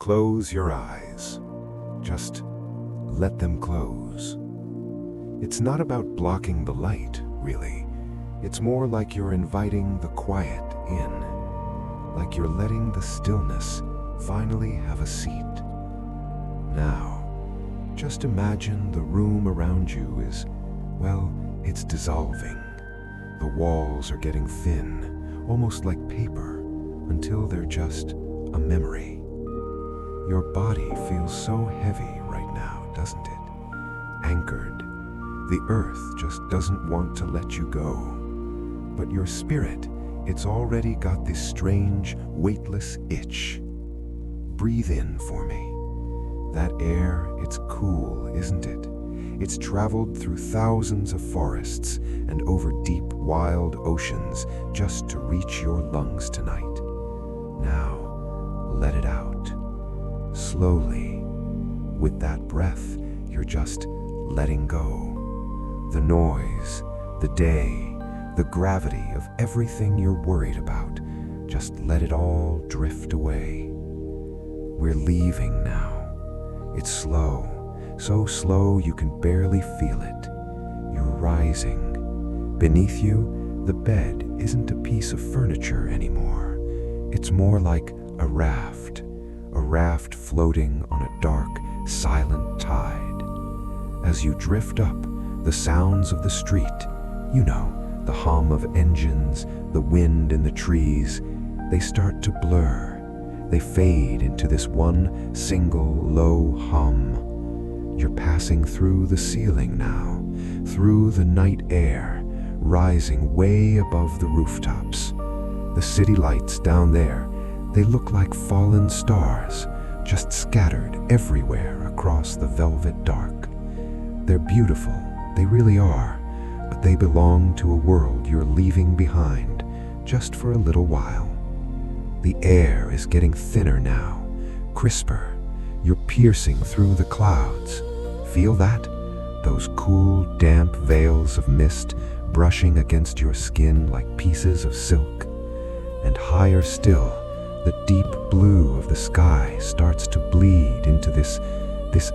Close your eyes. Just let them close. It's not about blocking the light, really. It's more like you're inviting the quiet in, like you're letting the stillness finally have a seat. Now, just imagine the room around you is, well, it's dissolving. The walls are getting thin, almost like paper, until they're just a memory. Your body feels so heavy right now, doesn't it? Anchored. The earth just doesn't want to let you go. But your spirit, it's already got this strange, weightless itch. Breathe in for me. That air, it's cool, isn't it? It's traveled through thousands of forests and over deep, wild oceans just to reach your lungs tonight. Now, let it out. Slowly. With that breath, you're just letting go. The noise, the day, the gravity of everything you're worried about, just let it all drift away. We're leaving now. It's slow, so slow you can barely feel it. You're rising. Beneath you, the bed isn't a piece of furniture anymore. It's more like a raft floating on a dark, silent tide. As you drift up, the sounds of the street, you know, the hum of engines, the wind in the trees, they start to blur. They fade into this one single low hum. You're passing through the ceiling now, through the night air, rising way above the rooftops. The city lights down there, they look like fallen stars, just scattered everywhere across the velvet dark. They're beautiful, they really are, but they belong to a world you're leaving behind, just for a little while. The air is getting thinner now, crisper. You're piercing through the clouds. Feel that? Those cool, damp veils of mist brushing against your skin like pieces of silk. And higher still, the deep blue of the sky starts to bleed into this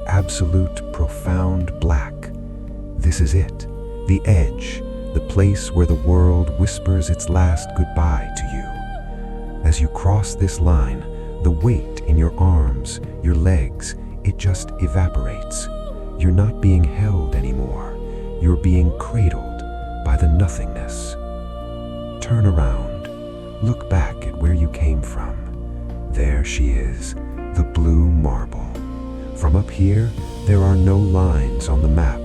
absolute, profound black. This is it, the edge, the place where the world whispers its last goodbye to you. As you cross this line, the weight in your arms, your legs, it just evaporates. You're not being held anymore. You're being cradled by the nothingness. Turn around. Look back at where you came from. There she is, the blue marble. From up here, there are no lines on the map,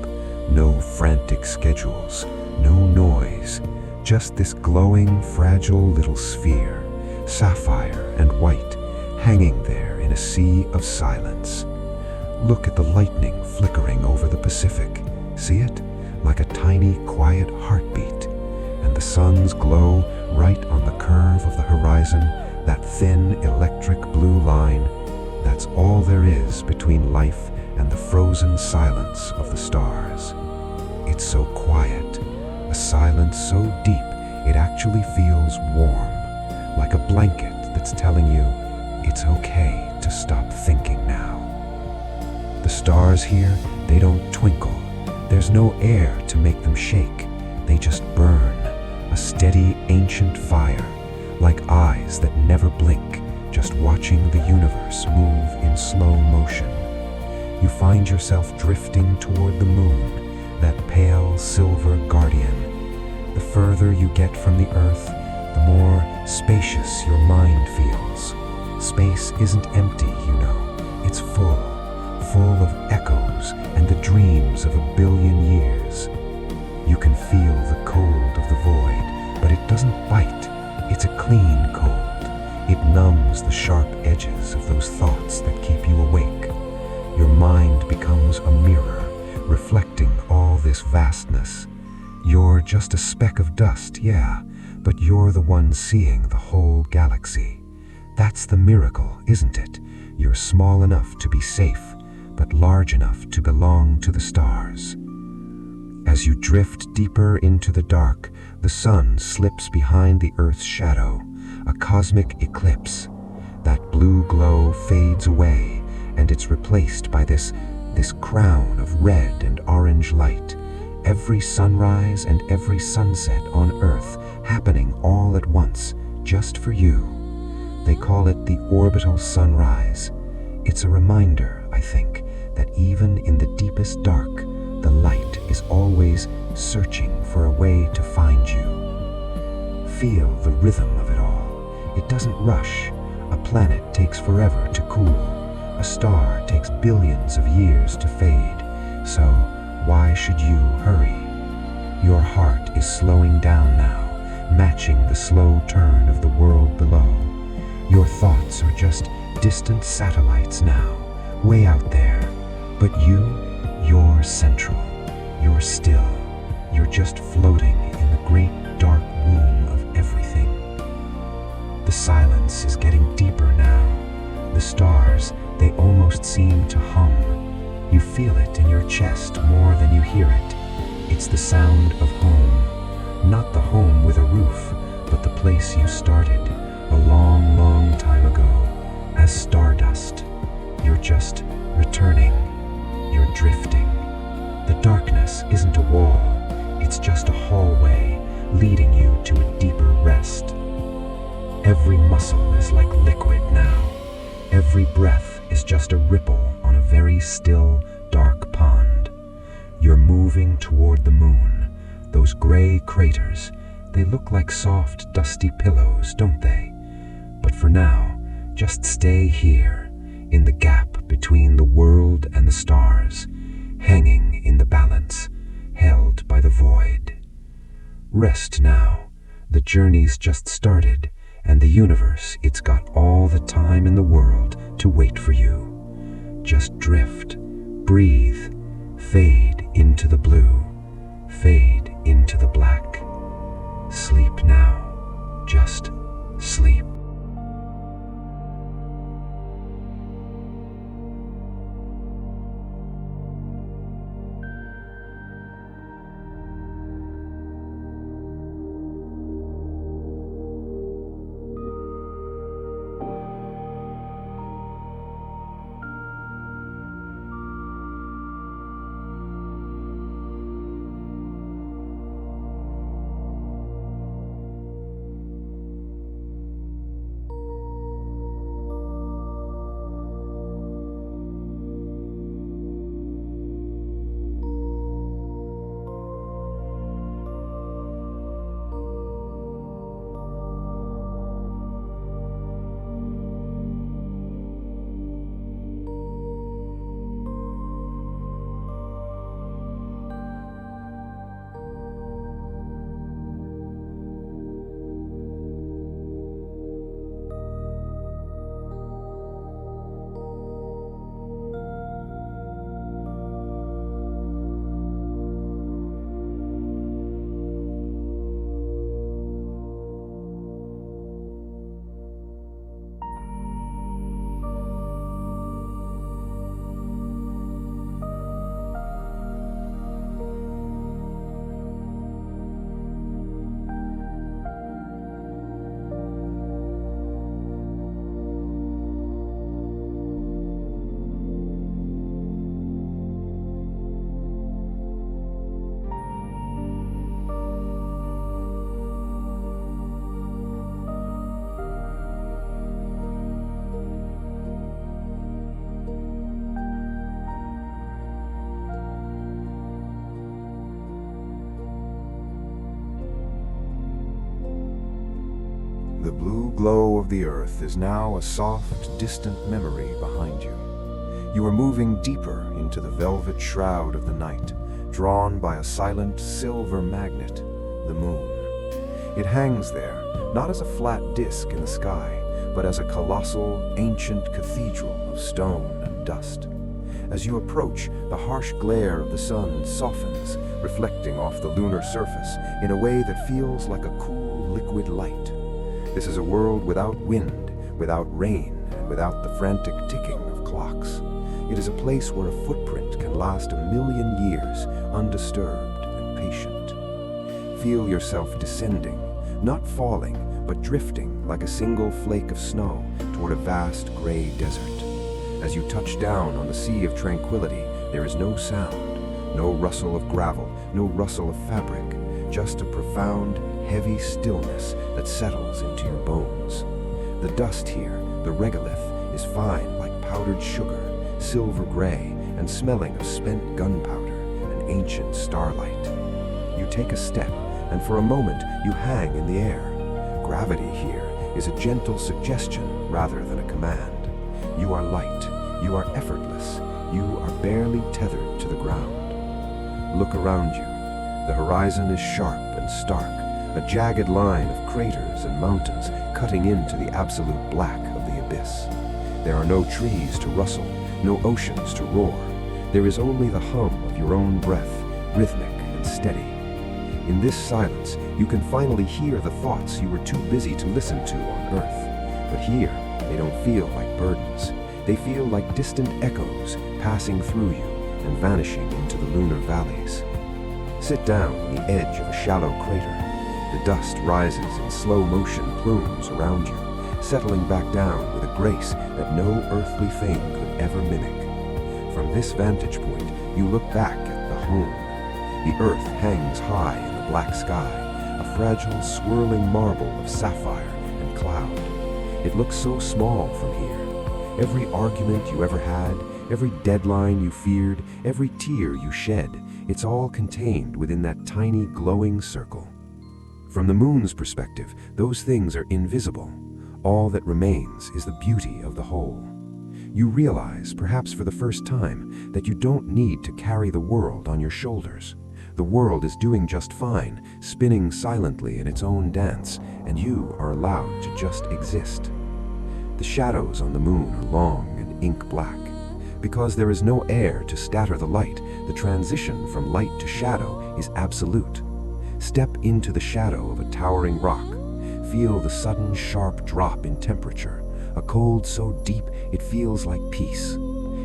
no frantic schedules, no noise, just this glowing, fragile little sphere, sapphire and white, hanging there in a sea of silence. Look at the lightning flickering over the Pacific. See it? Like a tiny, quiet heartbeat. And the sun's glow right on the curve of the horizon, that thin electric blue line, that's all there is between life and the frozen silence of the stars. It's so quiet, a silence so deep it actually feels warm, like a blanket that's telling you it's okay to stop thinking now. The stars here, they don't twinkle. There's no air to make them shake. They just burn, a steady ancient fire, like eyes that never blink, just watching the universe move in slow motion. You find yourself drifting toward the moon, that pale silver guardian. The further you get from the earth, the more spacious your mind feels. Space isn't empty, you know. It's full of echoes and the dreams of a billion years. You can feel the cold of the void, but it doesn't bite. It's a clean cold. It numbs the sharp edges of those thoughts that keep you awake. Your mind becomes a mirror, reflecting all this vastness. You're just a speck of dust, yeah, but you're the one seeing the whole galaxy. That's the miracle, isn't it? You're small enough to be safe, but large enough to belong to the stars. As you drift deeper into the dark, the sun slips behind the Earth's shadow, a cosmic eclipse. That blue glow fades away, and it's replaced by this crown of red and orange light. Every sunrise and every sunset on Earth happening all at once, just for you. They call it the orbital sunrise. It's a reminder, I think, that even in the deepest dark, the light is always searching for a way to find you. Feel the rhythm of it all. It doesn't rush. A planet takes forever to cool. A star takes billions of years to fade. So why should you hurry? Your heart is slowing down now, matching the slow turn of the world below. Your thoughts are just distant satellites now, way out there. But you're central. You're still. You're just floating in the great dark womb of everything. The silence is getting deeper now. The stars, they almost seem to hum. You feel it in your chest more than you hear it. It's the sound of home. Not the home with a roof, but the place you started a long, long time ago. As stardust, you're just returning. You're drifting. The darkness isn't a wall. It's just a hallway leading you to a deeper rest. Every muscle is like liquid now. Every breath is just a ripple on a very still, dark pond. You're moving toward the moon. Those gray craters, they look like soft, dusty pillows, don't they? But for now, just stay here, in the gap between the world and the stars, hanging in the balance, held by the void. Rest now. The journey's just started, and the universe, it's got all the time in the world to wait for you. Just drift, breathe, fade into the blue, fade into the black. Sleep now. Just sleep. The blue glow of the earth is now a soft, distant memory behind you. You are moving deeper into the velvet shroud of the night, drawn by a silent silver magnet, the moon. It hangs there, not as a flat disk in the sky, but as a colossal, ancient cathedral of stone and dust. As you approach, the harsh glare of the sun softens, reflecting off the lunar surface in a way that feels like a cool, liquid light. This is a world without wind, without rain, and without the frantic ticking of clocks. It is a place where a footprint can last 1,000,000 years, undisturbed and patient. Feel yourself descending, not falling, but drifting like a single flake of snow toward a vast gray desert. As you touch down on the sea of tranquility, there is no sound, no rustle of gravel, no rustle of fabric, just a profound, heavy stillness that settles into your bones. The dust here, the regolith, is fine like powdered sugar, silver gray, and smelling of spent gunpowder and ancient starlight. You take a step, and for a moment you hang in the air. Gravity here is a gentle suggestion rather than a command. You are light, you are effortless, you are barely tethered to the ground. Look around you. The horizon is sharp and stark, a jagged line of craters and mountains cutting into the absolute black of the abyss. There are no trees to rustle, no oceans to roar. There is only the hum of your own breath, rhythmic and steady. In this silence, you can finally hear the thoughts you were too busy to listen to on Earth. But here, they don't feel like burdens. They feel like distant echoes passing through you and vanishing into the lunar valleys. Sit down on the edge of a shallow crater. The dust rises in slow motion plumes around you, settling back down with a grace that no earthly thing could ever mimic. From this vantage point, you look back at the home. The earth hangs high in the black sky, a fragile, swirling marble of sapphire and cloud. It looks so small from here. Every argument you ever had, every deadline you feared, every tear you shed, it's all contained within that tiny glowing circle. From the moon's perspective, those things are invisible. All that remains is the beauty of the whole. You realize, perhaps for the first time, that you don't need to carry the world on your shoulders. The world is doing just fine, spinning silently in its own dance, and you are allowed to just exist. The shadows on the moon are long and ink black. Because there is no air to scatter the light, the transition from light to shadow is absolute. Step into the shadow of a towering rock. Feel the sudden sharp drop in temperature, a cold so deep it feels like peace.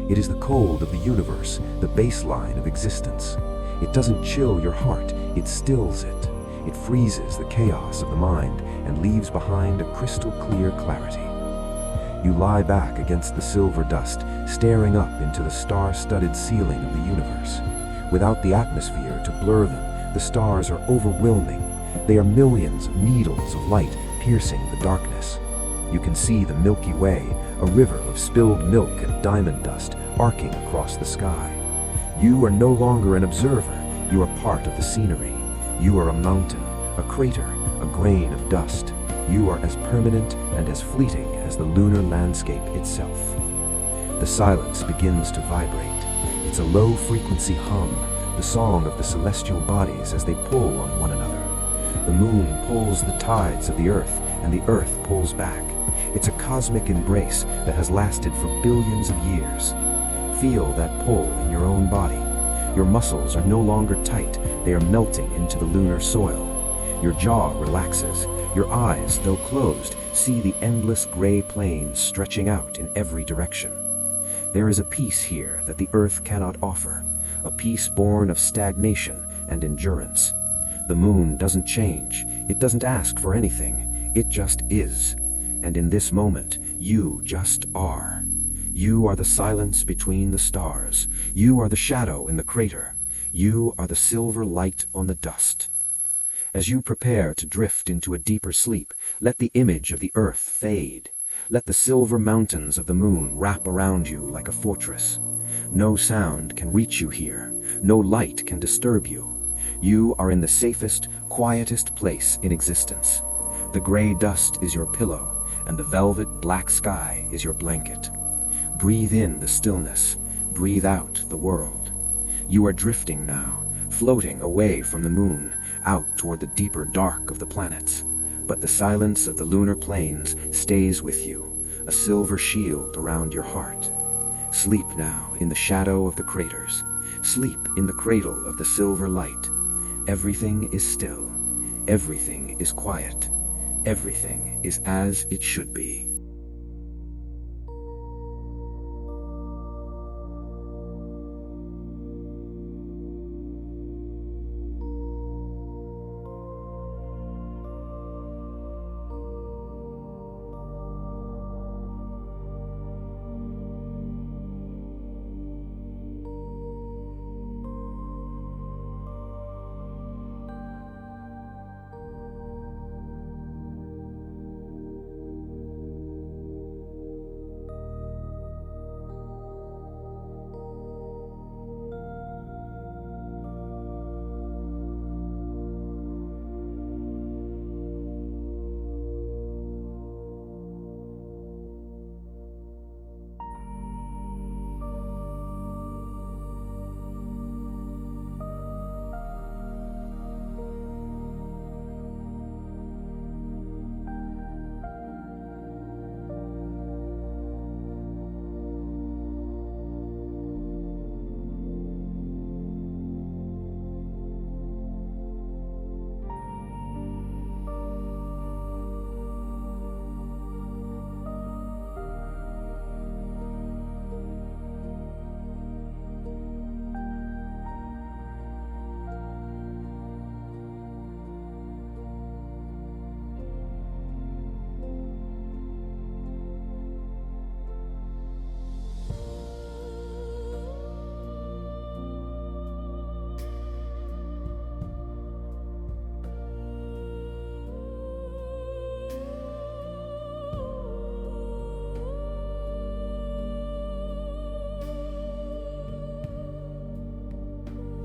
It is the cold of the universe, the baseline of existence. It doesn't chill your heart, it stills it. It freezes the chaos of the mind and leaves behind a crystal clear clarity. You lie back against the silver dust, staring up into the star-studded ceiling of the universe. Without the atmosphere to blur them, the stars are overwhelming. They are millions of needles of light piercing the darkness. You can see the Milky Way, a river of spilled milk and diamond dust arcing across the sky. You are no longer an observer, you are part of the scenery. You are a mountain, a crater, a grain of dust. You are as permanent and as fleeting as the lunar landscape itself. The silence begins to vibrate. It's a low-frequency hum, the song of the celestial bodies as they pull on one another. The moon pulls the tides of the earth, and the earth pulls back. It's a cosmic embrace that has lasted for billions of years. Feel that pull in your own body. Your muscles are no longer tight, they are melting into the lunar soil. Your jaw relaxes. Your eyes, though closed, see the endless gray plains stretching out in every direction. There is a peace here that the earth cannot offer, a peace born of stagnation and endurance. The moon doesn't change, it doesn't ask for anything, it just is. And in this moment, you just are. You are the silence between the stars. You are the shadow in the crater. You are the silver light on the dust. As you prepare to drift into a deeper sleep, let the image of the earth fade. Let the silver mountains of the moon wrap around you like a fortress. No sound can reach you here. No light can disturb you. You are in the safest, quietest place in existence. The gray dust is your pillow, and the velvet black sky is your blanket. Breathe in the stillness. Breathe out the world. You are drifting now, floating away from the moon, out toward the deeper dark of the planets. But the silence of the lunar plains stays with you, a silver shield around your heart. Sleep now in the shadow of the craters. Sleep in the cradle of the silver light. Everything is still. Everything is quiet. Everything is as it should be.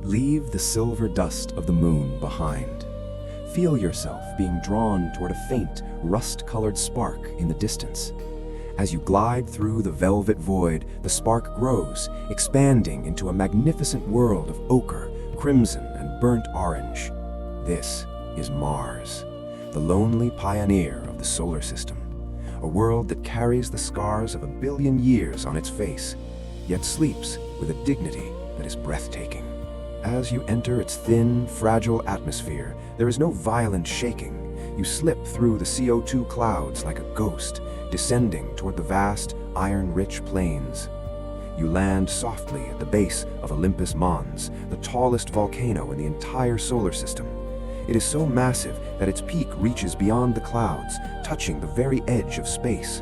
Leave the silver dust of the moon behind. Feel yourself being drawn toward a faint, rust-colored spark in the distance. As you glide through the velvet void, the spark grows, expanding into a magnificent world of ochre, crimson, and burnt orange. This is Mars, the lonely pioneer of the solar system, a world that carries the scars of 1 billion years on its face, yet sleeps with a dignity that is breathtaking. As you enter its thin, fragile atmosphere, there is no violent shaking. You slip through the CO2 clouds like a ghost, descending toward the vast, iron-rich plains. You land softly at the base of Olympus Mons, the tallest volcano in the entire solar system. It is so massive that its peak reaches beyond the clouds, touching the very edge of space.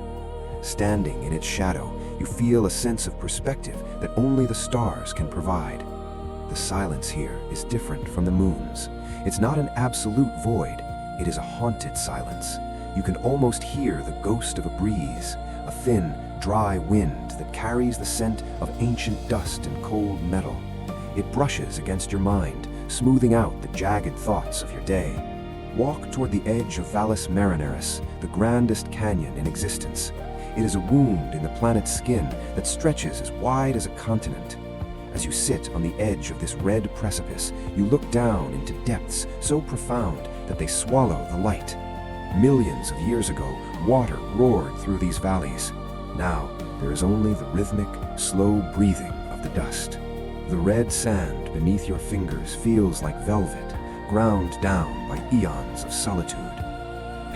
Standing in its shadow, you feel a sense of perspective that only the stars can provide. The silence here is different from the moon's. It's not an absolute void, it is a haunted silence. You can almost hear the ghost of a breeze, a thin, dry wind that carries the scent of ancient dust and cold metal. It brushes against your mind, smoothing out the jagged thoughts of your day. Walk toward the edge of Valles Marineris, the grandest canyon in existence. It is a wound in the planet's skin that stretches as wide as a continent. As you sit on the edge of this red precipice, you look down into depths so profound that they swallow the light. Millions of years ago, water roared through these valleys. Now, there is only the rhythmic, slow breathing of the dust. The red sand beneath your fingers feels like velvet, ground down by eons of solitude.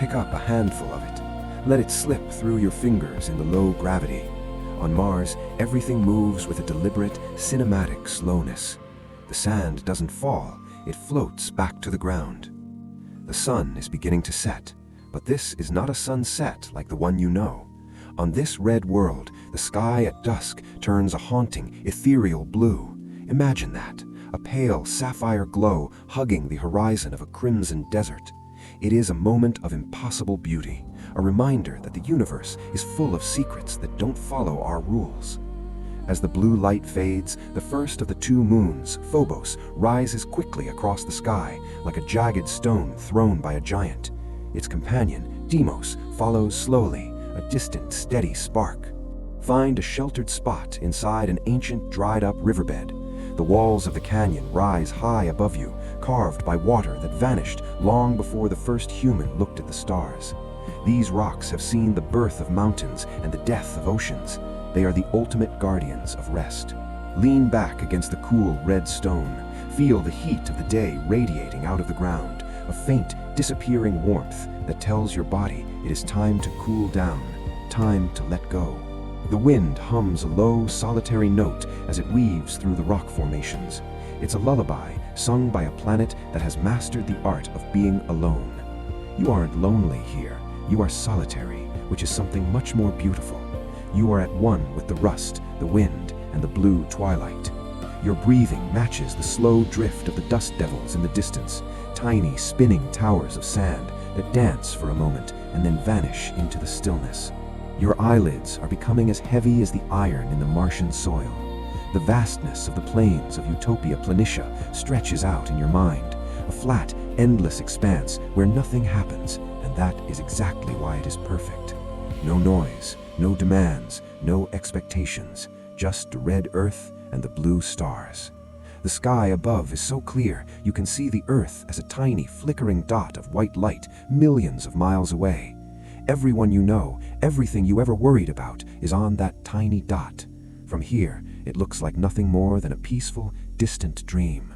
Pick up a handful of it. Let it slip through your fingers in the low gravity. On Mars, everything moves with a deliberate, cinematic slowness. The sand doesn't fall, it floats back to the ground. The sun is beginning to set, but this is not a sunset like the one you know. On this red world, the sky at dusk turns a haunting, ethereal blue. Imagine that, a pale sapphire glow hugging the horizon of a crimson desert. It is a moment of impossible beauty, a reminder that the universe is full of secrets that don't follow our rules. As the blue light fades, the first of the 2 moons, Phobos, rises quickly across the sky like a jagged stone thrown by a giant. Its companion, Deimos, follows slowly, a distant, steady spark. Find a sheltered spot inside an ancient, dried-up riverbed. The walls of the canyon rise high above you, carved by water that vanished long before the first human looked at the stars. These rocks have seen the birth of mountains and the death of oceans. They are the ultimate guardians of rest. Lean back against the cool red stone. Feel the heat of the day radiating out of the ground, a faint, disappearing warmth that tells your body it is time to cool down, time to let go. The wind hums a low, solitary note as it weaves through the rock formations. It's a lullaby sung by a planet that has mastered the art of being alone. You aren't lonely here. You are solitary, which is something much more beautiful. You are at one with the rust, the wind, and the blue twilight. Your breathing matches the slow drift of the dust devils in the distance, tiny spinning towers of sand that dance for a moment and then vanish into the stillness. Your eyelids are becoming as heavy as the iron in the Martian soil. The vastness of the plains of Utopia Planitia stretches out in your mind, a flat, endless expanse where nothing happens, and that is exactly why it is perfect. No noise, no demands, no expectations, just the red earth and the blue stars. The sky above is so clear you can see the earth as a tiny flickering dot of white light millions of miles away. Everyone you know, everything you ever worried about is on that tiny dot. From here, it looks like nothing more than a peaceful, distant dream.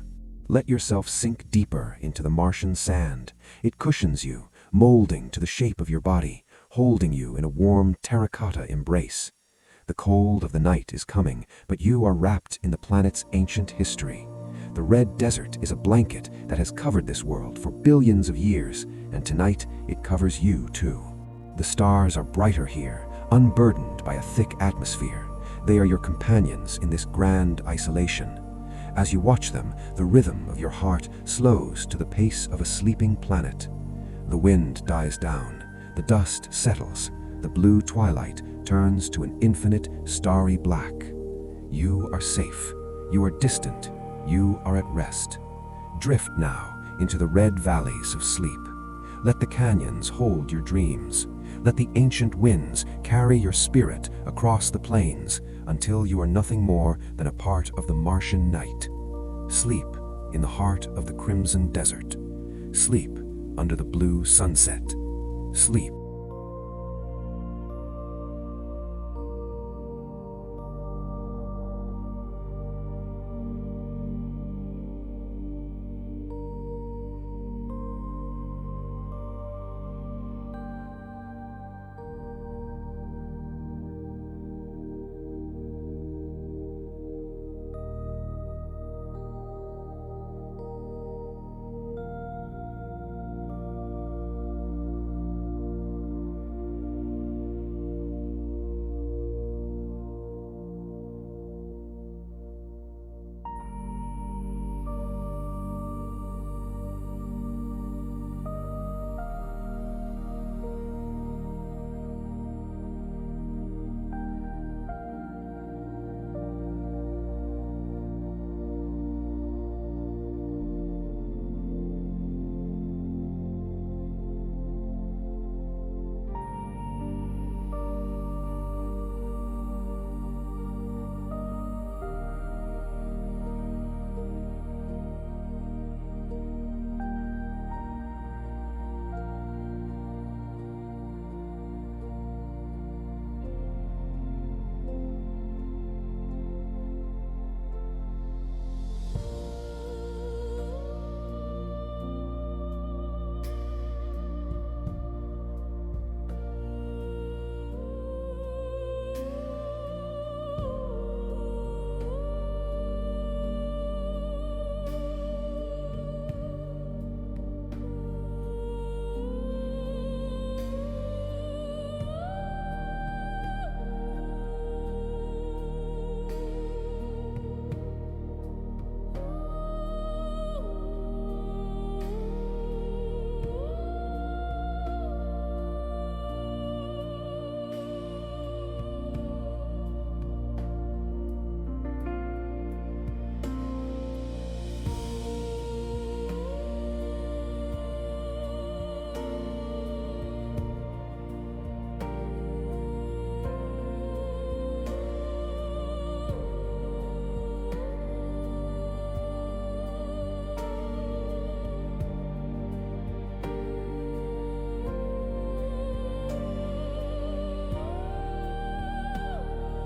Let yourself sink deeper into the Martian sand. It cushions you, molding to the shape of your body, holding you in a warm terracotta embrace. The cold of the night is coming, but you are wrapped in the planet's ancient history. The red desert is a blanket that has covered this world for billions of years, and tonight it covers you too. The stars are brighter here, unburdened by a thick atmosphere. They are your companions in this grand isolation. As you watch them, the rhythm of your heart slows to the pace of a sleeping planet. The wind dies down, the dust settles, the blue twilight turns to an infinite, starry black. You are safe, you are distant, You are at rest. Drift now into the red valleys of sleep. Let the canyons hold your dreams. Let the ancient winds carry your spirit across the plains until you are nothing more than a part of the Martian night. Sleep in the heart of the crimson desert. Sleep under the blue sunset. Sleep.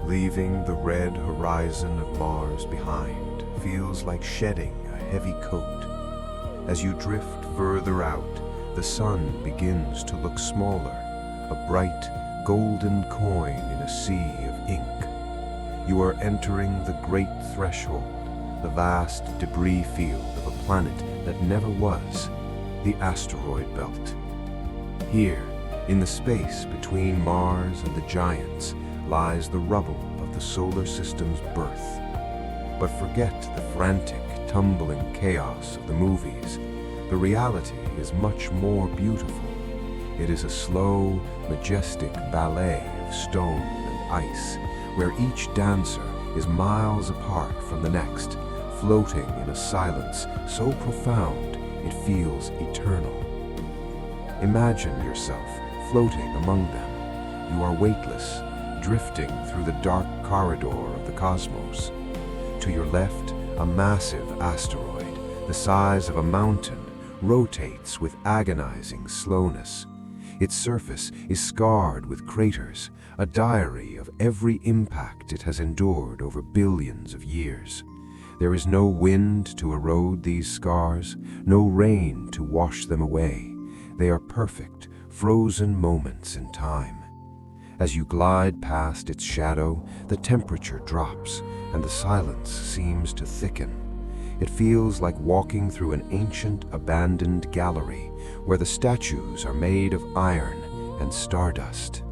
Leaving the red horizon of Mars behind feels like shedding a heavy coat. As you drift further out, the sun begins to look smaller, a bright, golden coin in a sea of ink. You are entering the great threshold, the vast debris field of a planet that never was, the asteroid belt. Here, in the space between Mars and the giants, lies the rubble of the solar system's birth. But forget the frantic, tumbling chaos of the movies. The reality is much more beautiful. It is a slow, majestic ballet of stone and ice, where each dancer is miles apart from the next, floating in a silence so profound it feels eternal. Imagine yourself floating among them. You are weightless, drifting through the dark corridor of the cosmos. To your left, a massive asteroid, the size of a mountain, rotates with agonizing slowness. Its surface is scarred with craters, a diary of every impact it has endured over billions of years. There is no wind to erode these scars, no rain to wash them away. They are perfect, frozen moments in time. As you glide past its shadow, the temperature drops and the silence seems to thicken. It feels like walking through an ancient, abandoned gallery where the statues are made of iron and stardust.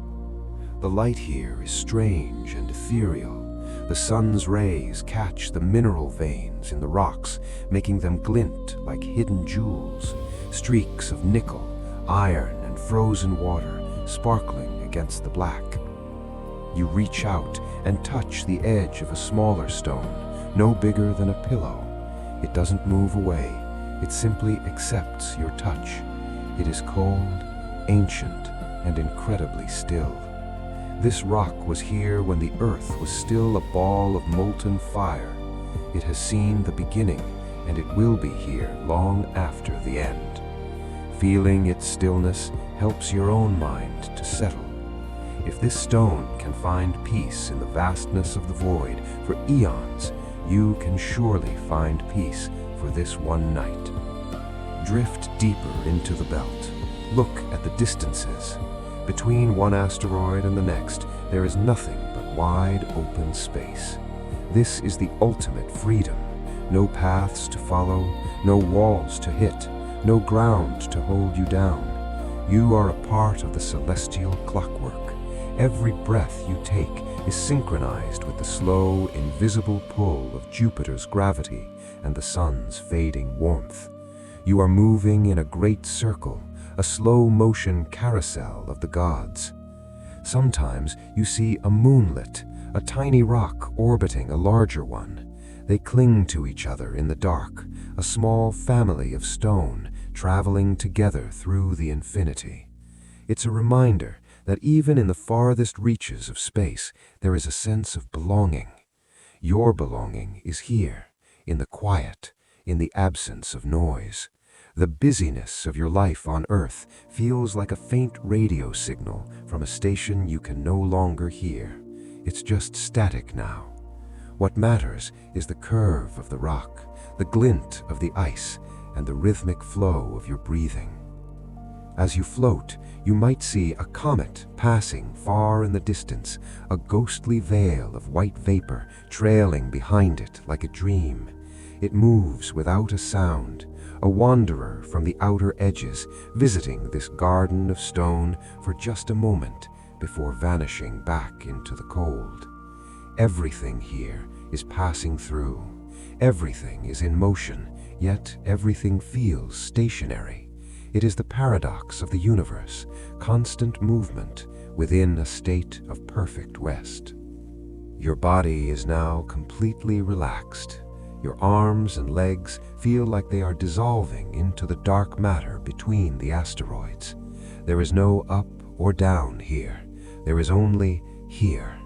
The light here is strange and ethereal. The sun's rays catch the mineral veins in the rocks, making them glint like hidden jewels, streaks of nickel, iron, and frozen water sparkling against the black. You reach out and touch the edge of a smaller stone, no bigger than a pillow. It doesn't move away. It simply accepts your touch. It is cold, ancient, and incredibly still. This rock was here when the earth was still a ball of molten fire. It has seen the beginning, and it will be here long after the end. Feeling its stillness helps your own mind to settle. If this stone can find peace in the vastness of the void for eons, you can surely find peace for this one night. Drift deeper into the belt. Look at the distances. Between one asteroid and the next, there is nothing but wide open space. This is the ultimate freedom. No paths to follow, no walls to hit, no ground to hold you down. You are a part of the celestial clockwork. Every breath you take is synchronized with the slow, invisible pull of Jupiter's gravity and the sun's fading warmth. You are moving in a great circle, a slow-motion carousel of the gods. Sometimes you see a moonlet, a tiny rock orbiting a larger one. They cling to each other in the dark, a small family of stone traveling together through the infinity. It's a reminder that even in the farthest reaches of space, there is a sense of belonging. Your belonging is here, in the quiet, in the absence of noise. The busyness of your life on Earth feels like a faint radio signal from a station you can no longer hear. It's just static now. What matters is the curve of the rock, the glint of the ice, and the rhythmic flow of your breathing. As you float, you might see a comet passing far in the distance, a ghostly veil of white vapor trailing behind it like a dream. It moves without a sound, a wanderer from the outer edges, visiting this garden of stone for just a moment before vanishing back into the cold. Everything here is passing through. Everything is in motion, yet everything feels stationary. It is the paradox of the universe, constant movement within a state of perfect rest. Your body is now completely relaxed. Your arms and legs feel like they are dissolving into the dark matter between the asteroids. There is no up or down here. There is only here.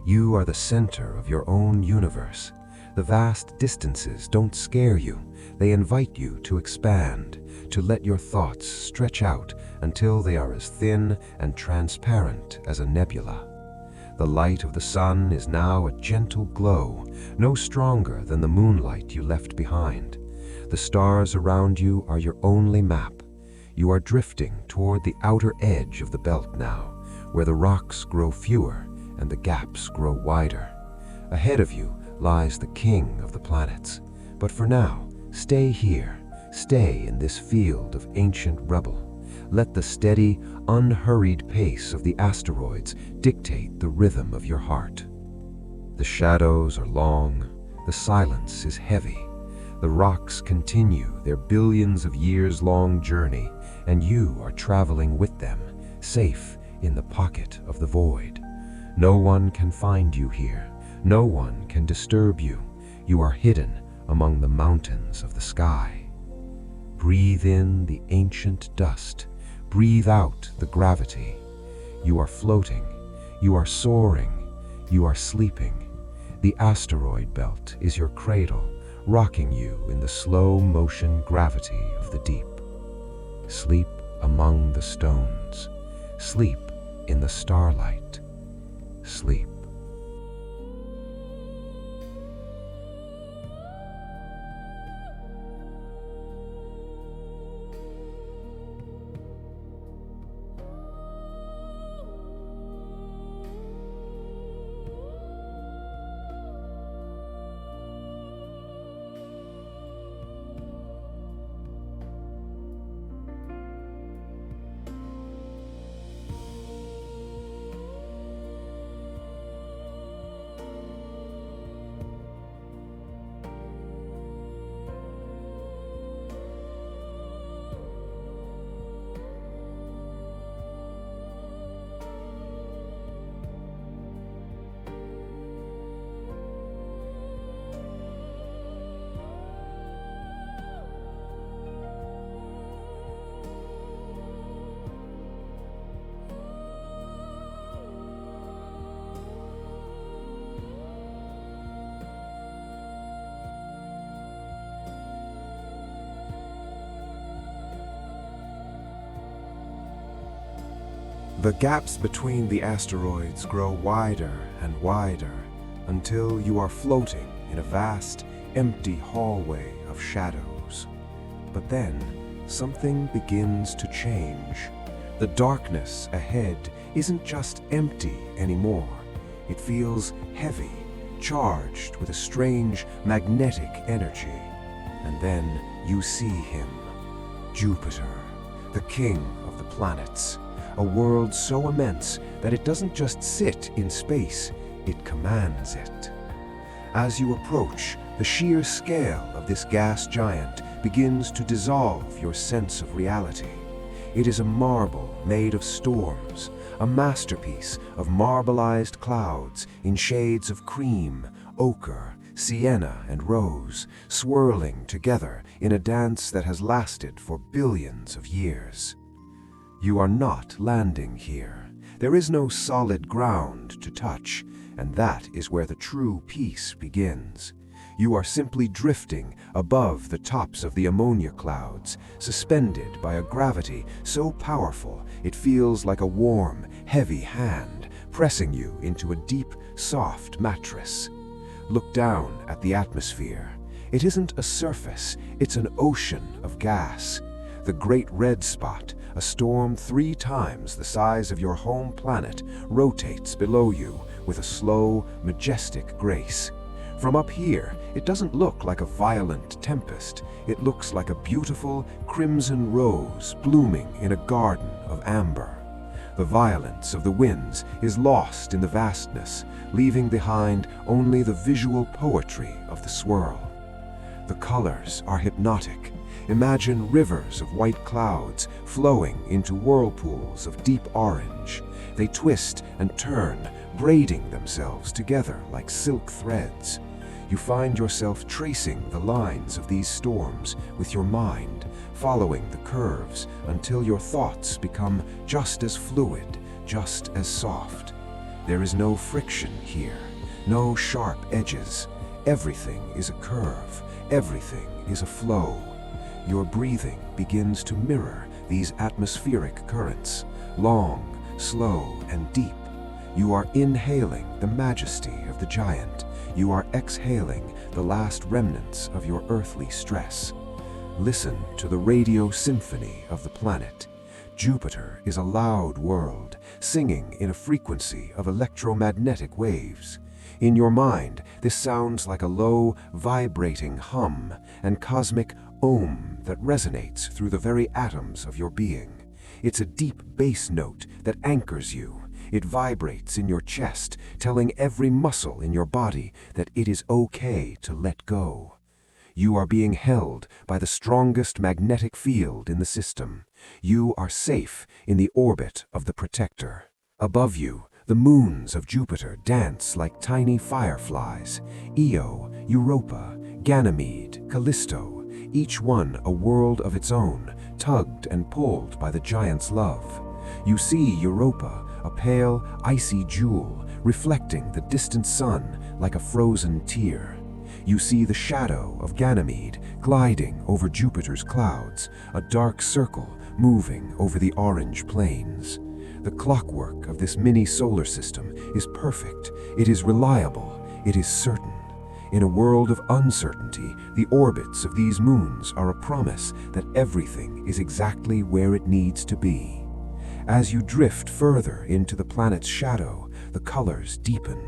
You are the center of your own universe. The vast distances don't scare you. They invite you to expand, to let your thoughts stretch out until they are as thin and transparent as a nebula. The light of the sun is now a gentle glow, no stronger than the moonlight you left behind. The stars around you are your only map. You are drifting toward the outer edge of the belt now, where the rocks grow fewer and the gaps grow wider. Ahead of you lies the king of the planets. But for now, stay here. Stay in this field of ancient rubble. Let the steady, unhurried pace of the asteroids dictate the rhythm of your heart. The shadows are long, the silence is heavy. The rocks continue their billions of years-long journey, and you are traveling with them, safe in the pocket of the void. No one can find you here. No one can disturb you. You are hidden among the mountains of the sky. Breathe in the ancient dust. Breathe out the gravity. You are floating. You are soaring. You are sleeping. The asteroid belt is your cradle, rocking you in the slow-motion gravity of the deep. Sleep among the stones. Sleep in the starlight. Sleep. The gaps between the asteroids grow wider and wider until you are floating in a vast, empty hallway of shadows. But then, something begins to change. The darkness ahead isn't just empty anymore. It feels heavy, charged with a strange magnetic energy. And then you see him, Jupiter, the king of the planets, a world so immense that it doesn't just sit in space, it commands it. As you approach, the sheer scale of this gas giant begins to dissolve your sense of reality. It is a marble made of storms, a masterpiece of marbleized clouds in shades of cream, ochre, sienna, and rose, swirling together in a dance that has lasted for billions of years. You are not landing here. There is no solid ground to touch, and that is where the true peace begins. You are simply drifting above the tops of the ammonia clouds, suspended by a gravity so powerful it feels like a warm, heavy hand pressing you into a deep, soft mattress. Look down at the atmosphere. It isn't a surface, it's an ocean of gas. The Great Red Spot, a storm 3 times the size of your home planet, rotates below you with a slow, majestic grace. From up here, it doesn't look like a violent tempest. It looks like a beautiful crimson rose blooming in a garden of amber. The violence of the winds is lost in the vastness, leaving behind only the visual poetry of the swirl. The colors are hypnotic. Imagine rivers of white clouds flowing into whirlpools of deep orange. They twist and turn, braiding themselves together like silk threads. You find yourself tracing the lines of these storms with your mind, following the curves until your thoughts become just as fluid, just as soft. There is no friction here, no sharp edges. Everything is a curve, everything is a flow. Your breathing begins to mirror these atmospheric currents, long, slow, and deep. You are inhaling the majesty of the giant. You are exhaling the last remnants of your earthly stress. Listen to the radio symphony of the planet. Jupiter is a loud world, singing in a frequency of electromagnetic waves. In your mind, this sounds like a low, vibrating hum and cosmic om that resonates through the very atoms of your being. It's a deep bass note that anchors you. It vibrates in your chest, telling every muscle in your body that it is okay to let go. You are being held by the strongest magnetic field in the system. You are safe in the orbit of the protector. Above you, the moons of Jupiter dance like tiny fireflies. Io, Europa, Ganymede, Callisto, each one a world of its own, tugged and pulled by the giant's love. You see Europa, a pale, icy jewel, reflecting the distant sun like a frozen tear. You see the shadow of Ganymede gliding over Jupiter's clouds, a dark circle moving over the orange plains. The clockwork of this mini-solar system is perfect, it is reliable, it is certain. In a world of uncertainty, the orbits of these moons are a promise that everything is exactly where it needs to be. As you drift further into the planet's shadow, the colors deepen.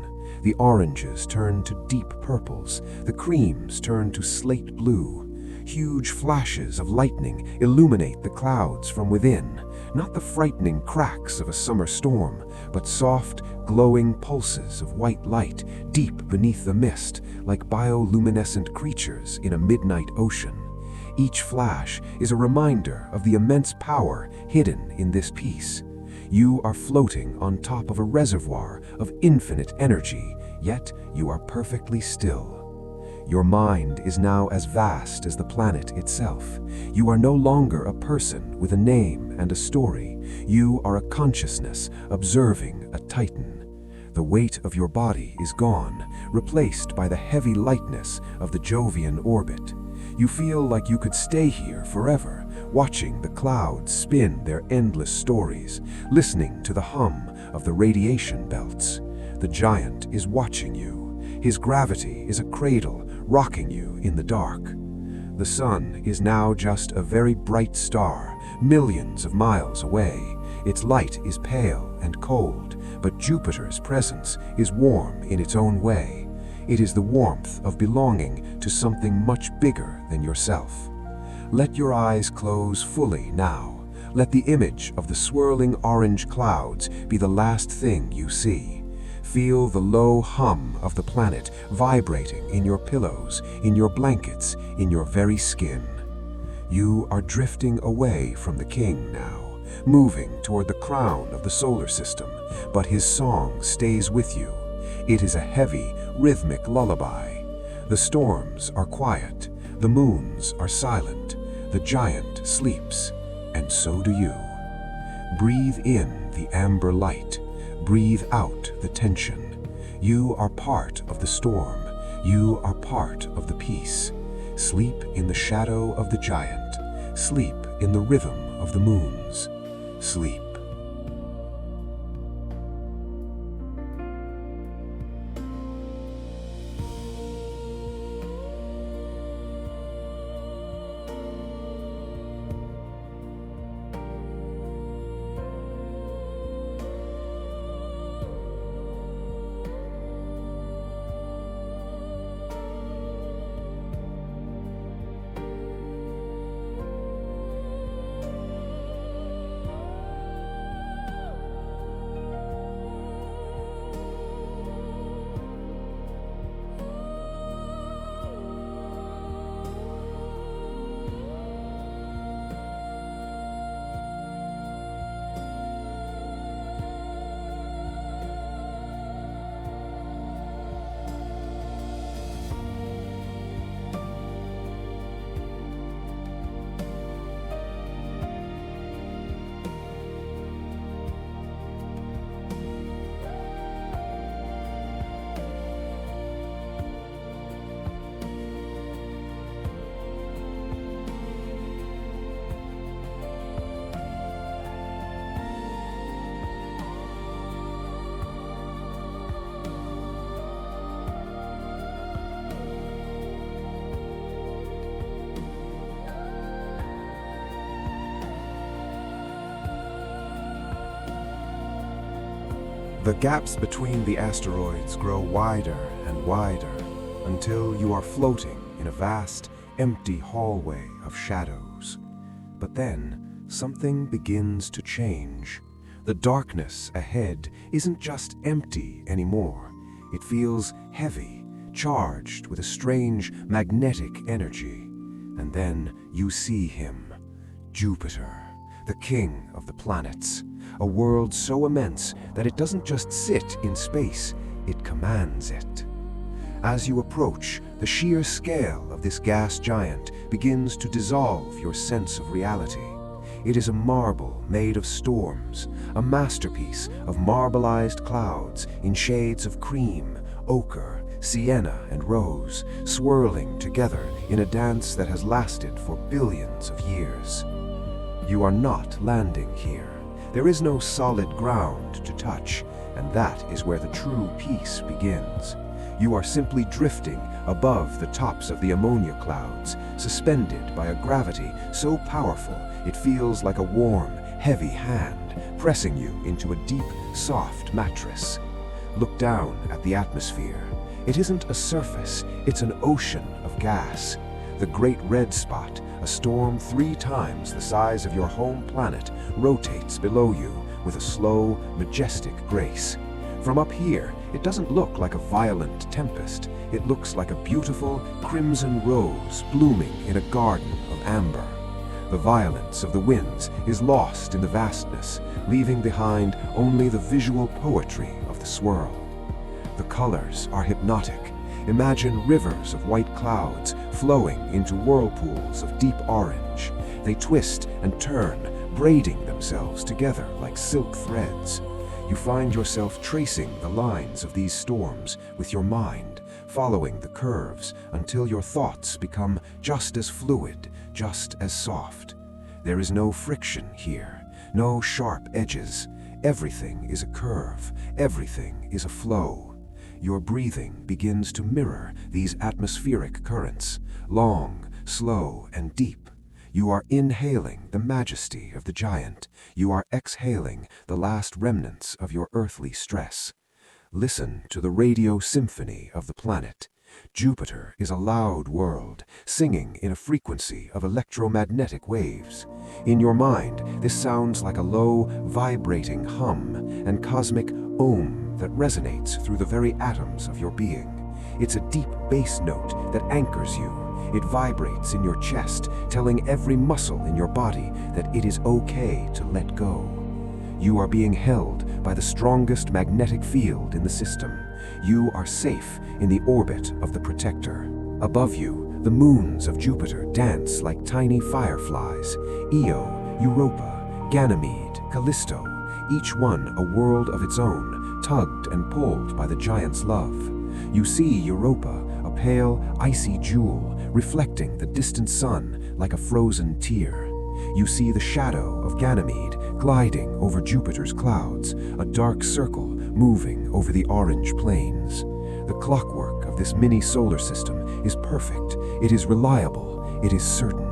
The oranges turn to deep purples, the creams turn to slate blue. Huge flashes of lightning illuminate the clouds from within, not the frightening cracks of a summer storm, but soft, glowing pulses of white light deep beneath the mist, like bioluminescent creatures in a midnight ocean. Each flash is a reminder of the immense power hidden in this piece. You are floating on top of a reservoir of infinite energy, yet you are perfectly still. Your mind is now as vast as the planet itself. You are no longer a person with a name and a story. You are a consciousness observing a titan. The weight of your body is gone, replaced by the heavy lightness of the Jovian orbit. You feel like you could stay here forever, watching the clouds spin their endless stories, listening to the hum of the radiation belts. The giant is watching you. His gravity is a cradle, rocking you in the dark. The sun is now just a very bright star, millions of miles away. Its light is pale and cold, but Jupiter's presence is warm in its own way. It is the warmth of belonging to something much bigger than yourself. Let your eyes close fully now. Let the image of the swirling orange clouds be the last thing you see. Feel the low hum of the planet vibrating in your pillows, in your blankets, in your very skin. You are drifting away from the king now, moving toward the crown of the solar system, but his song stays with you. It is a heavy, rhythmic lullaby. The storms are quiet, the moons are silent, the giant sleeps, and so do you. Breathe in the amber light, breathe out the tension. You are part of the storm, you are part of the peace. Sleep in the shadow of the giant, sleep in the rhythm of the moons. Sleep. The gaps between the asteroids grow wider and wider until you are floating in a vast, empty hallway of shadows. But then, something begins to change. The darkness ahead isn't just empty anymore. It feels heavy, charged with a strange magnetic energy. And then you see him, Jupiter, the king of the planets. A world so immense that it doesn't just sit in space, it commands it. As you approach, the sheer scale of this gas giant begins to dissolve your sense of reality. It is a marble made of storms, a masterpiece of marbleized clouds in shades of cream, ochre, sienna, and rose, swirling together in a dance that has lasted for billions of years. You are not landing here. There is no solid ground to touch, and that is where the true peace begins. You are simply drifting above the tops of the ammonia clouds, suspended by a gravity so powerful it feels like a warm, heavy hand pressing you into a deep, soft mattress. Look down at the atmosphere. It isn't a surface, it's an ocean of gas. The Great Red Spot, a storm 3 times the size of your home planet, rotates below you with a slow, majestic grace. From up here, it doesn't look like a violent tempest. It looks like a beautiful crimson rose blooming in a garden of amber. The violence of the winds is lost in the vastness, leaving behind only the visual poetry of the swirl. The colors are hypnotic. Imagine rivers of white clouds flowing into whirlpools of deep orange. They twist and turn, braiding themselves together like silk threads. You find yourself tracing the lines of these storms with your mind, following the curves until your thoughts become just as fluid, just as soft. There is no friction here, no sharp edges. Everything is a curve, everything is a flow. Your breathing begins to mirror these atmospheric currents, long, slow, and deep. You are inhaling the majesty of the giant. You are exhaling the last remnants of your earthly stress. Listen to the radio symphony of the planet. Jupiter is a loud world, singing in a frequency of electromagnetic waves. In your mind, this sounds like a low, vibrating hum and cosmic om that resonates through the very atoms of your being. It's a deep bass note that anchors you. It vibrates in your chest, telling every muscle in your body that it is okay to let go. You are being held by the strongest magnetic field in the system. You are safe in the orbit of the protector. Above you, the moons of Jupiter dance like tiny fireflies. Io, Europa, Ganymede, Callisto, each one a world of its own, tugged and pulled by the giant's love. You see Europa, a pale, icy jewel, reflecting the distant sun like a frozen tear. You see the shadow of Ganymede gliding over Jupiter's clouds, a dark circle moving over the orange plains. The clockwork of this mini solar system is perfect, it is reliable, it is certain.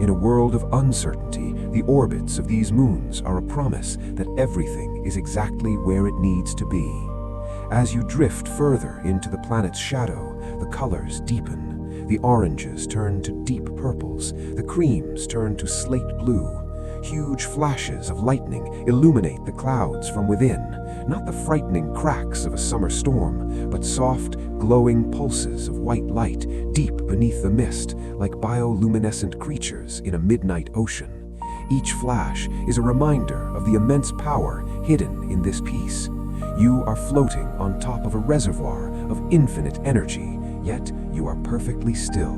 In a world of uncertainty, the orbits of these moons are a promise that everything is exactly where it needs to be. As you drift further into the planet's shadow, the colors deepen. The oranges turn to deep purples, the creams turn to slate blue. Huge flashes of lightning illuminate the clouds from within, not the frightening cracks of a summer storm, but soft, glowing pulses of white light deep beneath the mist, like bioluminescent creatures in a midnight ocean. Each flash is a reminder of the immense power hidden in this peace. You are floating on top of a reservoir of infinite energy, yet you are perfectly still.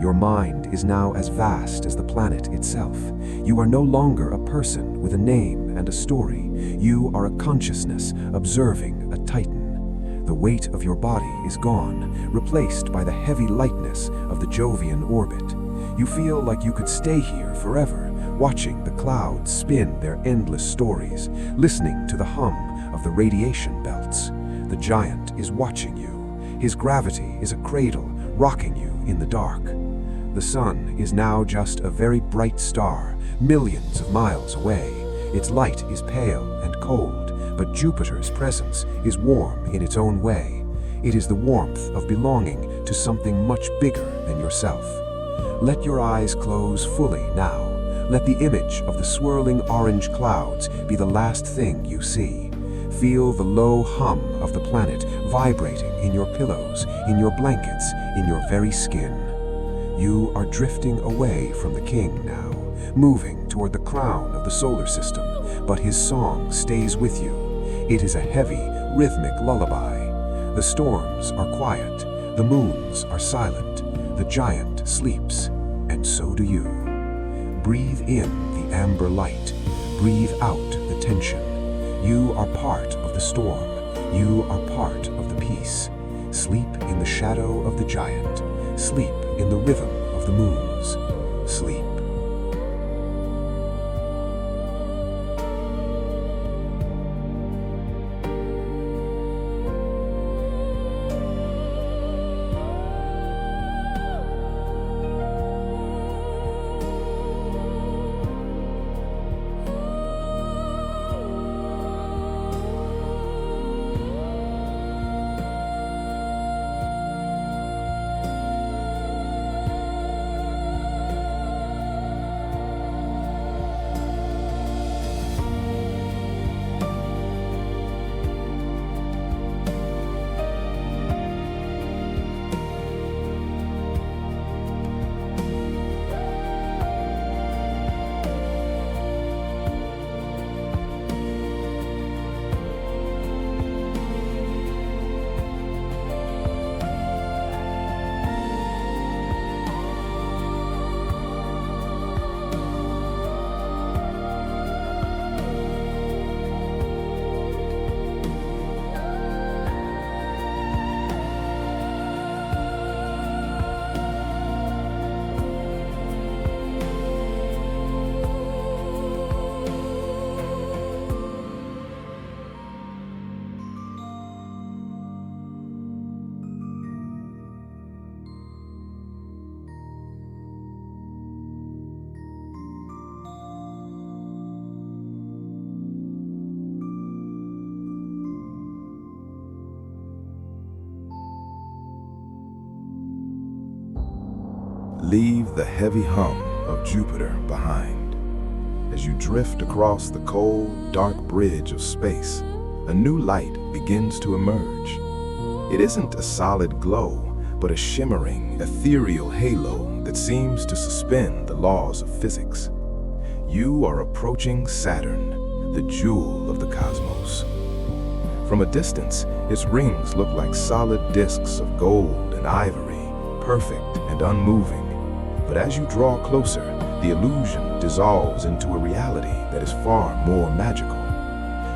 Your mind is now as vast as the planet itself. You are no longer a person with a name and a story. You are a consciousness observing a titan. The weight of your body is gone, replaced by the heavy lightness of the Jovian orbit. You feel like you could stay here forever, watching the clouds spin their endless stories, listening to the hum of the radiation belts. The giant is watching you. His gravity is a cradle, rocking you in the dark. The sun is now just a very bright star, millions of miles away. Its light is pale and cold, but Jupiter's presence is warm in its own way. It is the warmth of belonging to something much bigger than yourself. Let your eyes close fully now. Let the image of the swirling orange clouds be the last thing you see. Feel the low hum of the planet vibrating in your pillows, in your blankets, in your very skin. You are drifting away from the king now, moving toward the crown of the solar system, but his song stays with you. It is a heavy, rhythmic lullaby. The storms are quiet, the moons are silent, the giant sleeps, and so do you. Breathe in the amber light, breathe out the tension. You are part of the storm, you are part of the peace. Sleep in the shadow of the giant, sleep in the rhythm of the moons, sleep. Leave the heavy hum of Jupiter behind. As you drift across the cold, dark bridge of space, a new light begins to emerge. It isn't a solid glow, but a shimmering, ethereal halo that seems to suspend the laws of physics. You are approaching Saturn, the jewel of the cosmos. From a distance, its rings look like solid discs of gold and ivory, perfect and unmoving. But as you draw closer, the illusion dissolves into a reality that is far more magical.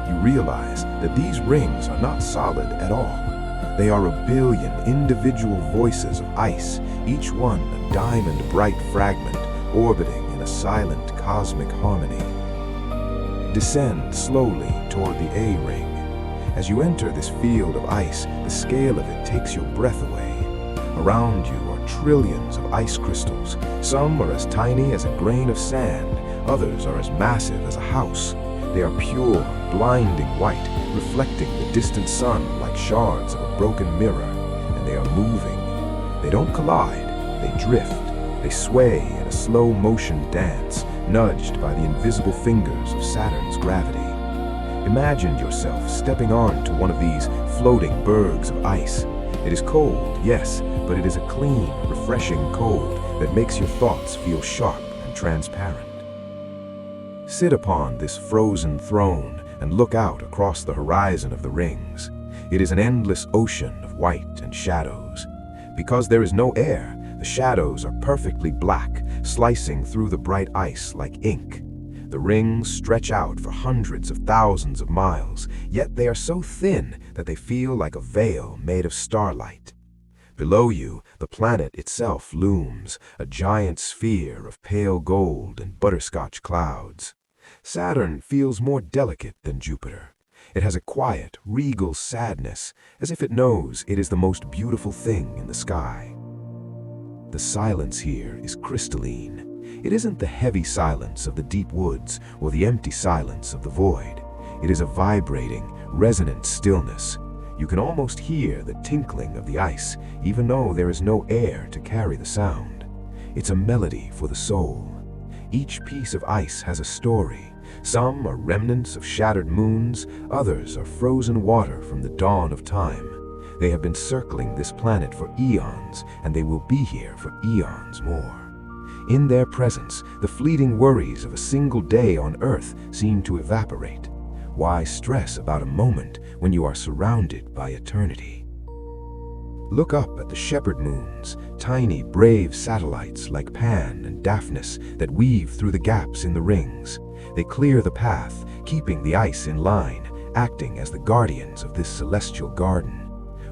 You realize that these rings are not solid at all. They are a billion individual voices of ice, each one a diamond-bright fragment orbiting in a silent cosmic harmony. Descend slowly toward the A ring. As you enter this field of ice, the scale of it takes your breath away. Around you are trillions of ice crystals. Some are as tiny as a grain of sand, others are as massive as a house. They are pure, blinding white, reflecting the distant sun like shards of a broken mirror, and they are moving. They don't collide, they drift. They sway in a slow motion dance, nudged by the invisible fingers of Saturn's gravity. Imagine yourself stepping onto one of these floating bergs of ice. It is cold, yes, but it is a clean, refreshing cold that makes your thoughts feel sharp and transparent. Sit upon this frozen throne and look out across the horizon of the rings. It is an endless ocean of white and shadows. Because there is no air, the shadows are perfectly black, slicing through the bright ice like ink. The rings stretch out for hundreds of thousands of miles, yet they are so thin that they feel like a veil made of starlight. Below you, the planet itself looms, a giant sphere of pale gold and butterscotch clouds. Saturn feels more delicate than Jupiter. It has a quiet, regal sadness, as if it knows it is the most beautiful thing in the sky. The silence here is crystalline. It isn't the heavy silence of the deep woods or the empty silence of the void. It is a vibrating, resonant stillness. You can almost hear the tinkling of the ice, even though there is no air to carry the sound. It's a melody for the soul. Each piece of ice has a story. Some are remnants of shattered moons, others are frozen water from the dawn of time. They have been circling this planet for eons, and they will be here for eons more. In their presence, the fleeting worries of a single day on Earth seem to evaporate. Why stress about a moment when you are surrounded by eternity? Look up at the shepherd moons, tiny, brave satellites like Pan and Daphnis that weave through the gaps in the rings. They clear the path, keeping the ice in line, acting as the guardians of this celestial garden.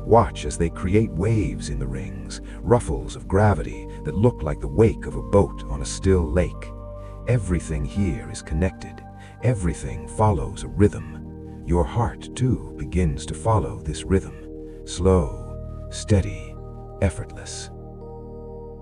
Watch as they create waves in the rings, ruffles of gravity that look like the wake of a boat on a still lake. Everything here is connected. Everything follows a rhythm. Your heart, too, begins to follow this rhythm. Slow, steady, effortless.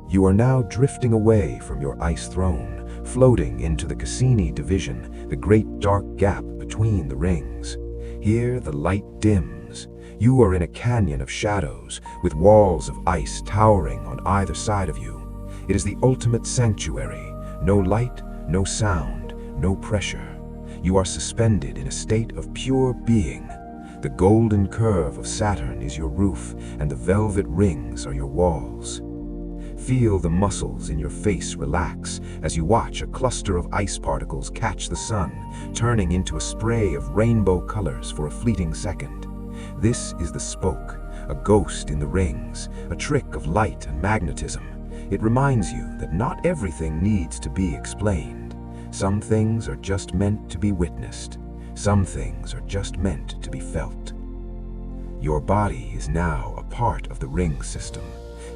You are now drifting away from your ice throne, floating into the Cassini division, the great dark gap between the rings. Here the light dims. You are in a canyon of shadows, with walls of ice towering on either side of you. It is the ultimate sanctuary. No light, no sound, no pressure. You are suspended in a state of pure being. The golden curve of Saturn is your roof, and the velvet rings are your walls. Feel the muscles in your face relax as you watch a cluster of ice particles catch the sun, turning into a spray of rainbow colors for a fleeting second. This is the spoke, a ghost in the rings, a trick of light and magnetism. It reminds you that not everything needs to be explained. Some things are just meant to be witnessed. Some things are just meant to be felt. Your body is now a part of the ring system.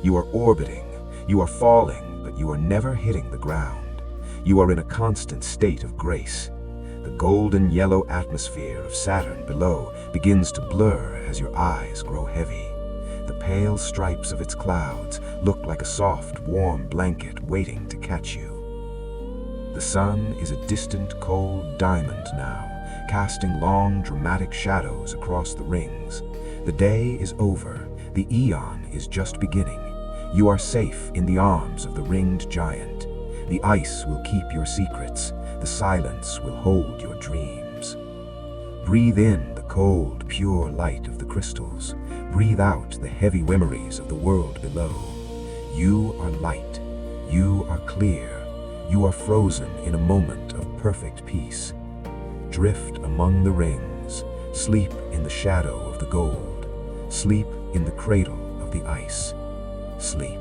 You are orbiting. You are falling, but you are never hitting the ground. You are in a constant state of grace. The golden yellow atmosphere of Saturn below begins to blur as your eyes grow heavy. The pale stripes of its clouds look like a soft, warm blanket waiting to catch you. The sun is a distant, cold diamond now, casting long, dramatic shadows across the rings. The day is over. The eon is just beginning. You are safe in the arms of the ringed giant. The ice will keep your secrets. The silence will hold your dreams. Breathe in the cold, pure light of the crystals. Breathe out the heavy memories of the world below. You are light. You are clear. You are frozen in a moment of perfect peace. Drift among the rings. Sleep in the shadow of the gold. Sleep in the cradle of the ice. Sleep.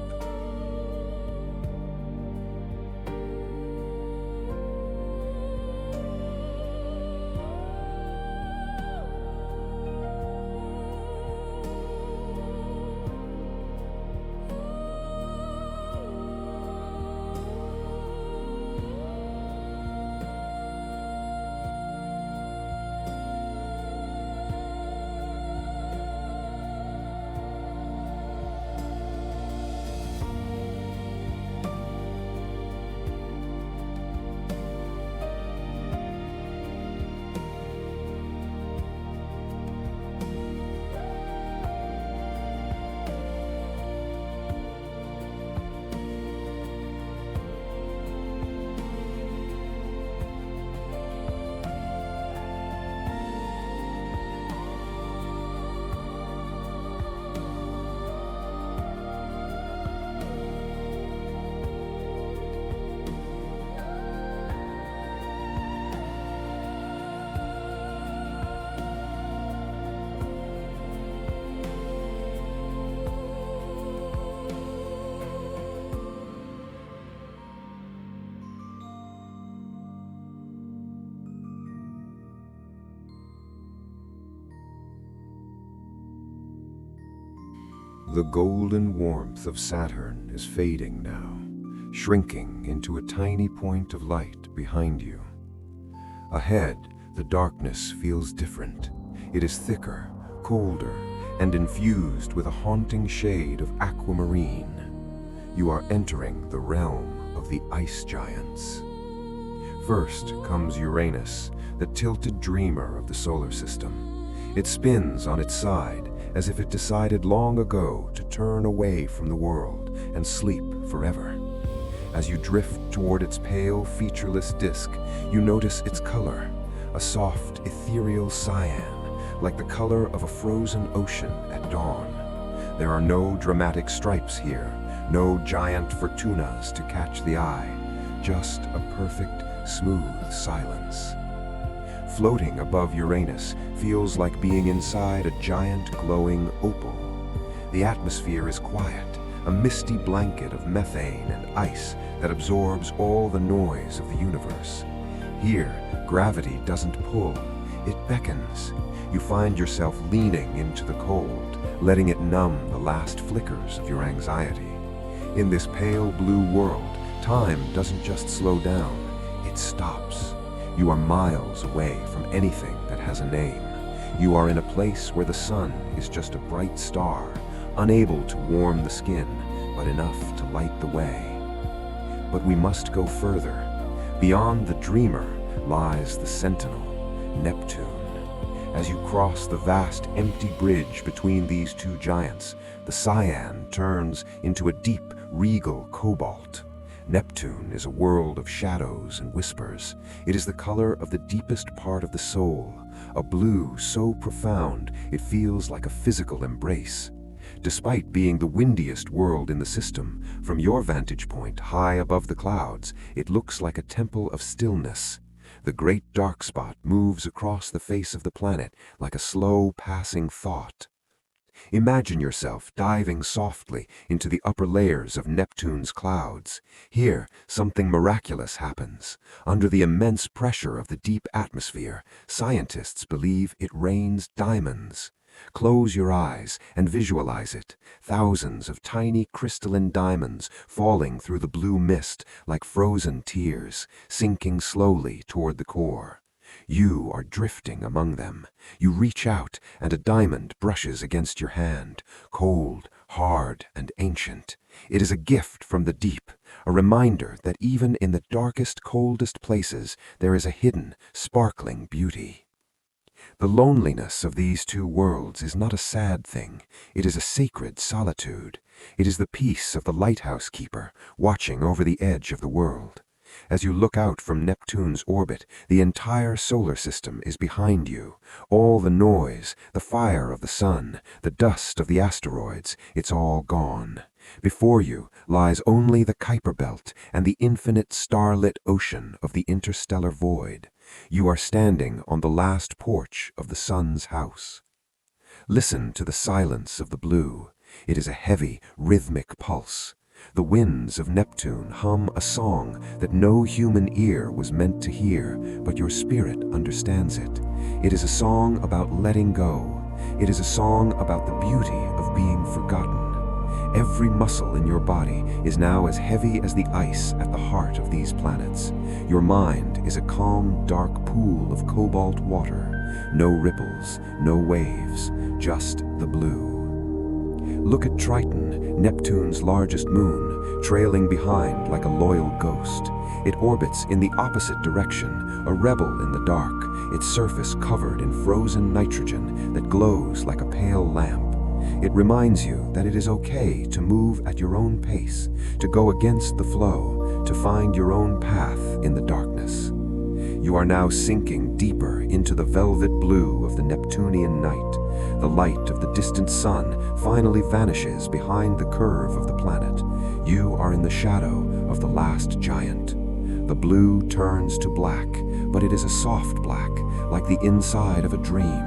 The golden warmth of Saturn is fading now, shrinking into a tiny point of light behind you. Ahead, the darkness feels different. It is thicker, colder, and infused with a haunting shade of aquamarine. You are entering the realm of the ice giants. First comes Uranus, the tilted dreamer of the solar system. It spins on its side, as if it decided long ago to turn away from the world and sleep forever. As you drift toward its pale, featureless disk, you notice its color, a soft, ethereal cyan, like the color of a frozen ocean at dawn. There are no dramatic stripes here, no giant fortunas to catch the eye, just a perfect, smooth silence. Floating above Uranus feels like being inside a giant glowing opal. The atmosphere is quiet, a misty blanket of methane and ice that absorbs all the noise of the universe. Here, gravity doesn't pull, it beckons. You find yourself leaning into the cold, letting it numb the last flickers of your anxiety. In this pale blue world, time doesn't just slow down, it stops. You are miles away from anything that has a name. You are in a place where the sun is just a bright star, unable to warm the skin, but enough to light the way. But we must go further. Beyond the dreamer lies the sentinel, Neptune. As you cross the vast empty bridge between these two giants, the cyan turns into a deep, regal cobalt. Neptune is a world of shadows and whispers. It is the color of the deepest part of the soul, a blue so profound it feels like a physical embrace. Despite being the windiest world in the system, from your vantage point high above the clouds, it looks like a temple of stillness. The great dark spot moves across the face of the planet like a slow passing thought. Imagine yourself diving softly into the upper layers of Neptune's clouds. Here, something miraculous happens. Under the immense pressure of the deep atmosphere, scientists believe it rains diamonds. Close your eyes and visualize it. Thousands of tiny crystalline diamonds falling through the blue mist like frozen tears, sinking slowly toward the core. You are drifting among them. You reach out, and a diamond brushes against your hand, cold, hard, and ancient. It is a gift from the deep, a reminder that even in the darkest, coldest places, there is a hidden, sparkling beauty. The loneliness of these two worlds is not a sad thing. It is a sacred solitude. It is the peace of the lighthouse keeper watching over the edge of the world. As you look out from Neptune's orbit, the entire solar system is behind you. All the noise, the fire of the sun, the dust of the asteroids, it's all gone. Before you lies only the Kuiper Belt and the infinite starlit ocean of the interstellar void. You are standing on the last porch of the sun's house. Listen to the silence of the blue. It is a heavy, rhythmic pulse. The winds of Neptune hum a song that no human ear was meant to hear, but your spirit understands it. It is a song about letting go. It is a song about the beauty of being forgotten. Every muscle in your body is now as heavy as the ice at the heart of these planets. Your mind is a calm, dark pool of cobalt water. No ripples, no waves, just the blue. Look at Triton, Neptune's largest moon, trailing behind like a loyal ghost. It orbits in the opposite direction, a rebel in the dark, its surface covered in frozen nitrogen that glows like a pale lamp. It reminds you that it is okay to move at your own pace, to go against the flow, to find your own path in the darkness. You are now sinking deeper into the velvet blue of the Neptunian night. The light of the distant sun finally vanishes behind the curve of the planet. You are in the shadow of the last giant. The blue turns to black, but it is a soft black, like the inside of a dream.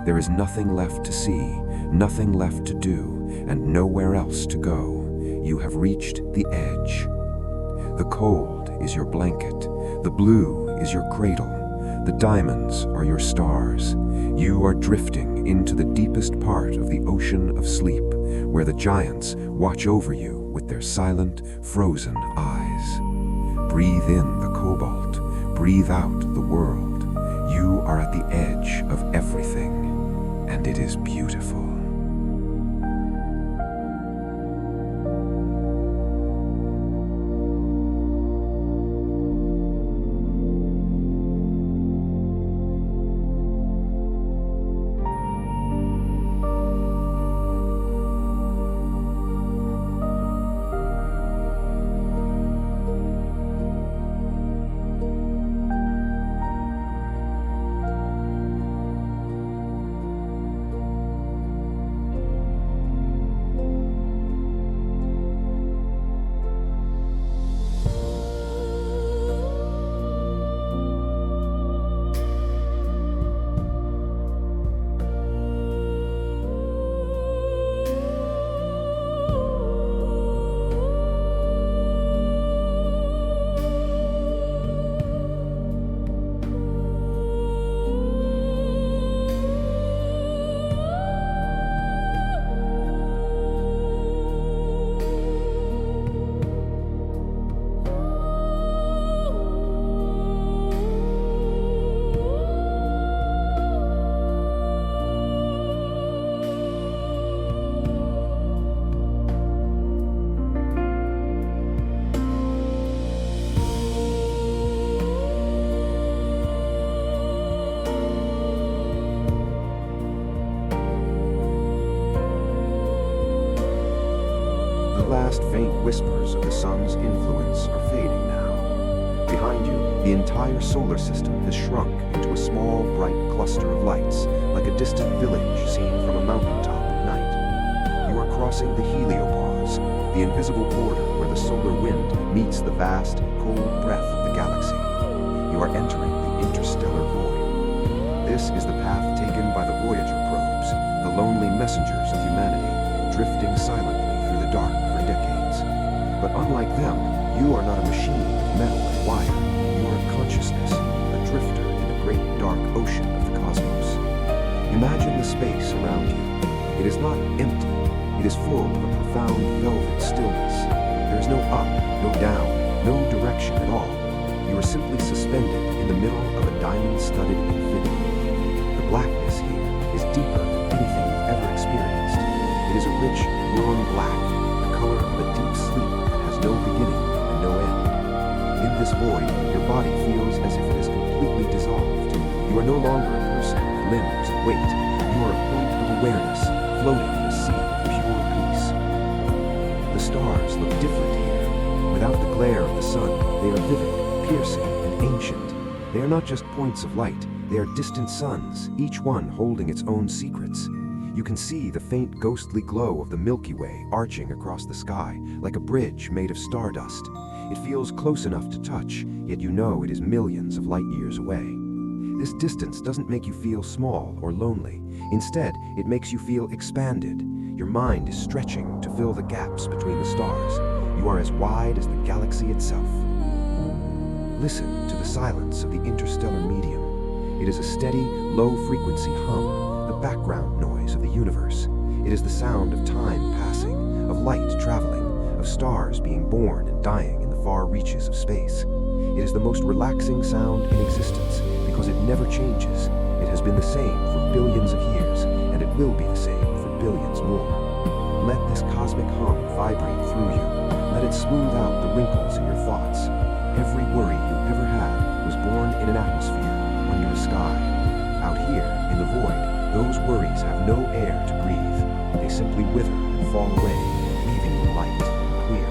There is nothing left to see, nothing left to do, and nowhere else to go. You have reached the edge. The cold is your blanket. The blue is your cradle. The diamonds are your stars. You are drifting into the deepest part of the ocean of sleep, where the giants watch over you with their silent, frozen eyes. Breathe in the cobalt. Breathe out the world. You are at the edge of everything, and it is beautiful. last faint whispers of the sun's influence are fading now. Behind you, the entire solar system has shrunk into a small, bright cluster of lights, like a distant village seen from a mountaintop at night. You are crossing the heliopause, the invisible border where the solar wind meets the vast, cold breath of the galaxy. You are entering the interstellar void. This is the path taken by the Voyager probes, the lonely messengers of humanity, drifting silently through the dark for decades. But unlike them, you are not a machine of metal and wire. You are a consciousness, a drifter in the great dark ocean of the cosmos. Imagine the space around you. It is not empty. It is full of a profound velvet stillness. There is no up, no down, no direction at all. You are simply suspended in the middle of a diamond-studded infinity. The blackness here is deeper than anything you've ever experienced. It is a rich, warm black, the color of a deep sleep that has no beginning and no end. In this void, your body feels as if it is completely dissolved. You are no longer a person limbs and weight. You are a point of awareness, floating in a sea of pure peace. The stars look different here. Without the glare of the sun, they are vivid, piercing, and ancient. They are not just points of light, they are distant suns, each one holding its own secrets. You can see the faint ghostly glow of the Milky Way arching across the sky, like a bridge made of stardust. It feels close enough to touch, yet you know it is millions of light years away. This distance doesn't make you feel small or lonely. Instead, it makes you feel expanded. Your mind is stretching to fill the gaps between the stars. You are as wide as the galaxy itself. Listen to the silence of the interstellar medium. It is a steady, low-frequency hum, the background noise of the universe. It is the sound of time passing, of light traveling, of stars being born and dying in the far reaches of space. It is the most relaxing sound in existence because it never changes. It has been the same for billions of years, and it will be the same for billions more. Let this cosmic hum vibrate through you. Let it smooth out the wrinkles in your thoughts. Every worry you ever had was born in an atmosphere, under a sky. Out here, in the void, those worries have no air to breathe. They simply wither and fall away, leaving you light and clear.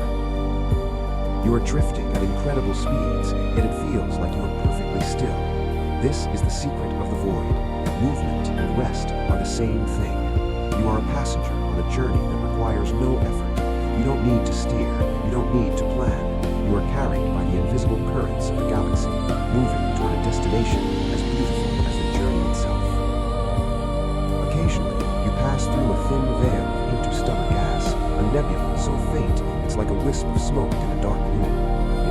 You are drifting at incredible speeds, yet it feels like you are perfectly still. This is the secret of the void. Movement and rest are the same thing. You are a passenger on a journey that requires no effort. You don't need to steer. You don't need to plan. You are carried by the invisible currents of the galaxy, moving toward a destination as beautiful as the journey itself. Occasionally, you pass through a thin veil of interstellar gas, a nebula so faint it's like a wisp of smoke in a dark room.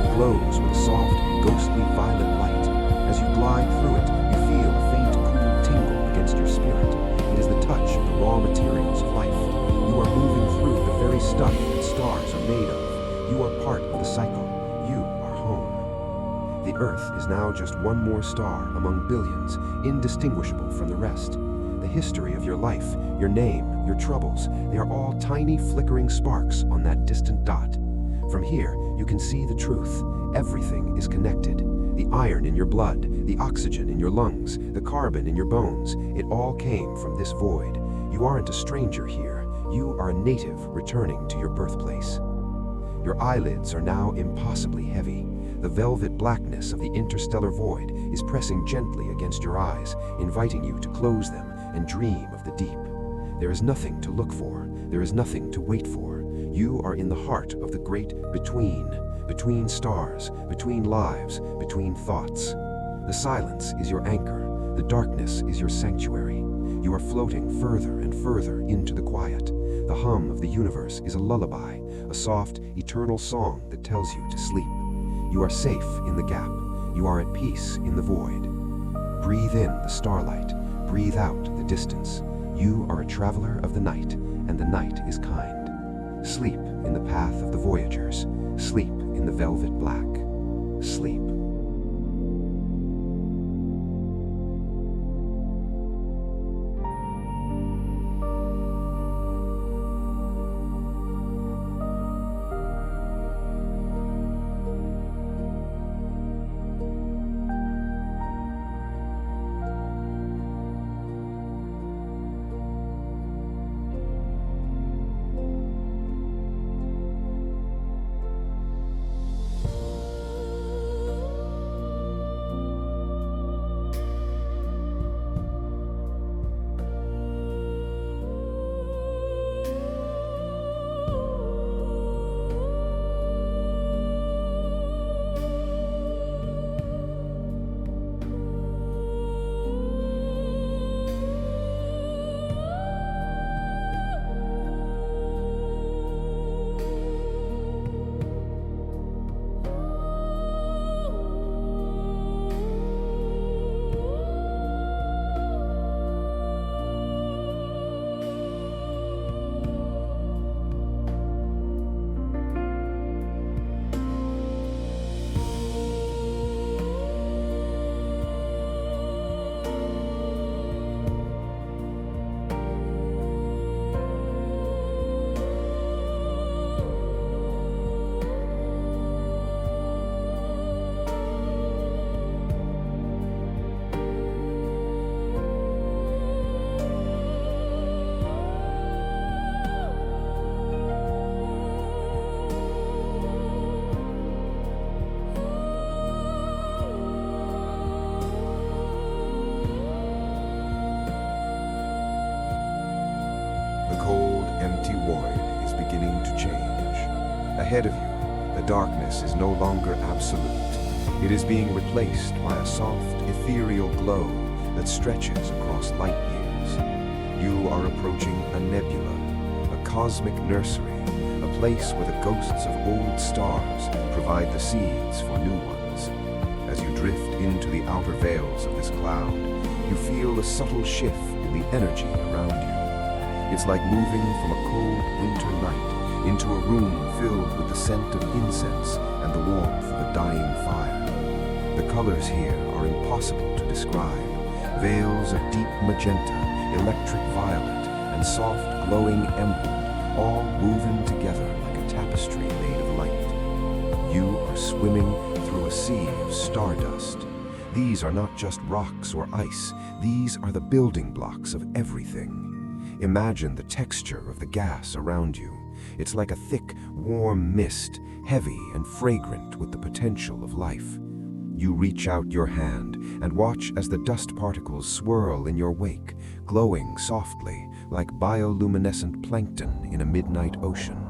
It glows with a soft, ghostly violet light. As you glide through it, you feel a faint, cool tingle against your spirit. It is the touch of the raw materials of life. You are moving through the very stuff that stars are made of. You are part of the cycle. You are home. The Earth is now just one more star among billions, indistinguishable from the rest. The history of your life, your name, your troubles, they are all tiny flickering sparks on that distant dot. From here, you can see the truth. Everything is connected. The iron in your blood, the oxygen in your lungs, the carbon in your bones, it all came from this void. You aren't a stranger here. You are a native returning to your birthplace. Your eyelids are now impossibly heavy. The velvet blackness of the interstellar void is pressing gently against your eyes, inviting you to close them and dream of the deep. There is nothing to look for. There is nothing to wait for. You are in the heart of the great between stars, between lives, between thoughts. The silence is your anchor. The darkness is your sanctuary. You are floating further and further into the quiet. The hum of the universe is a lullaby, a soft, eternal song that tells you to sleep. You are safe in the gap. You are at peace in the void. Breathe in the starlight. Breathe out the distance. You are a traveler of the night, and the night is kind. Sleep in the path of the voyagers. Sleep in the velvet black. Sleep. Ahead of you, the darkness is no longer absolute. It is being replaced by a soft, ethereal glow that stretches across light years. You are approaching a nebula, a cosmic nursery, a place where the ghosts of old stars provide the seeds for new ones. As you drift into the outer veils of this cloud, you feel a subtle shift in the energy around you. It's like moving from a cold winter night into a room filled with the scent of incense and the warmth of a dying fire. The colors here are impossible to describe. Veils of deep magenta, electric violet, and soft glowing emerald, all woven together like a tapestry made of light. You are swimming through a sea of stardust. These are not just rocks or ice, these are the building blocks of everything. Imagine the texture of the gas around you. It's like a thick, warm mist, heavy and fragrant with the potential of life. You reach out your hand and watch as the dust particles swirl in your wake, glowing softly like bioluminescent plankton in a midnight ocean.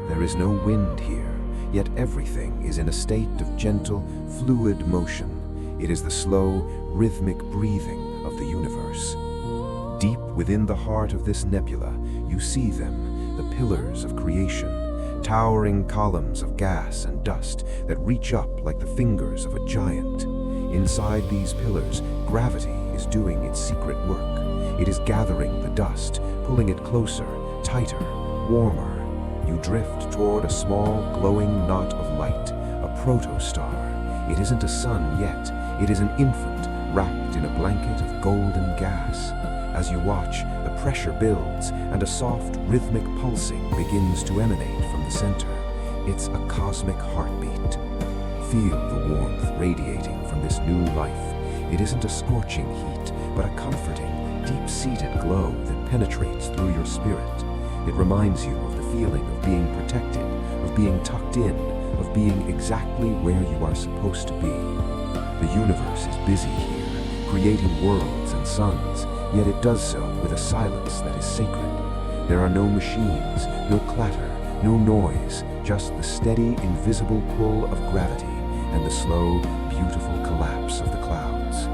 There is no wind here, yet everything is in a state of gentle, fluid motion. It is the slow, rhythmic breathing of the universe. Deep within the heart of this nebula, you see them, the pillars of creation, towering columns of gas and dust that reach up like the fingers of a giant. Inside these pillars, gravity is doing its secret work. It is gathering the dust, pulling it closer, tighter, warmer. You drift toward a small, glowing knot of light, a protostar. It isn't a sun yet. It is an infant wrapped in a blanket of golden gas. As you watch, the pressure builds and a soft, rhythmic pulsing begins to emanate from the center. It's a cosmic heartbeat. Feel the warmth radiating from this new life. It isn't a scorching heat, but a comforting, deep-seated glow that penetrates through your spirit. It reminds you of the feeling of being protected, of being tucked in, of being exactly where you are supposed to be. The universe is busy here, creating worlds and suns, yet it does so with a silence that is sacred. There are no machines, no clatter, no noise, just the steady, invisible pull of gravity and the slow, beautiful collapse of the clouds.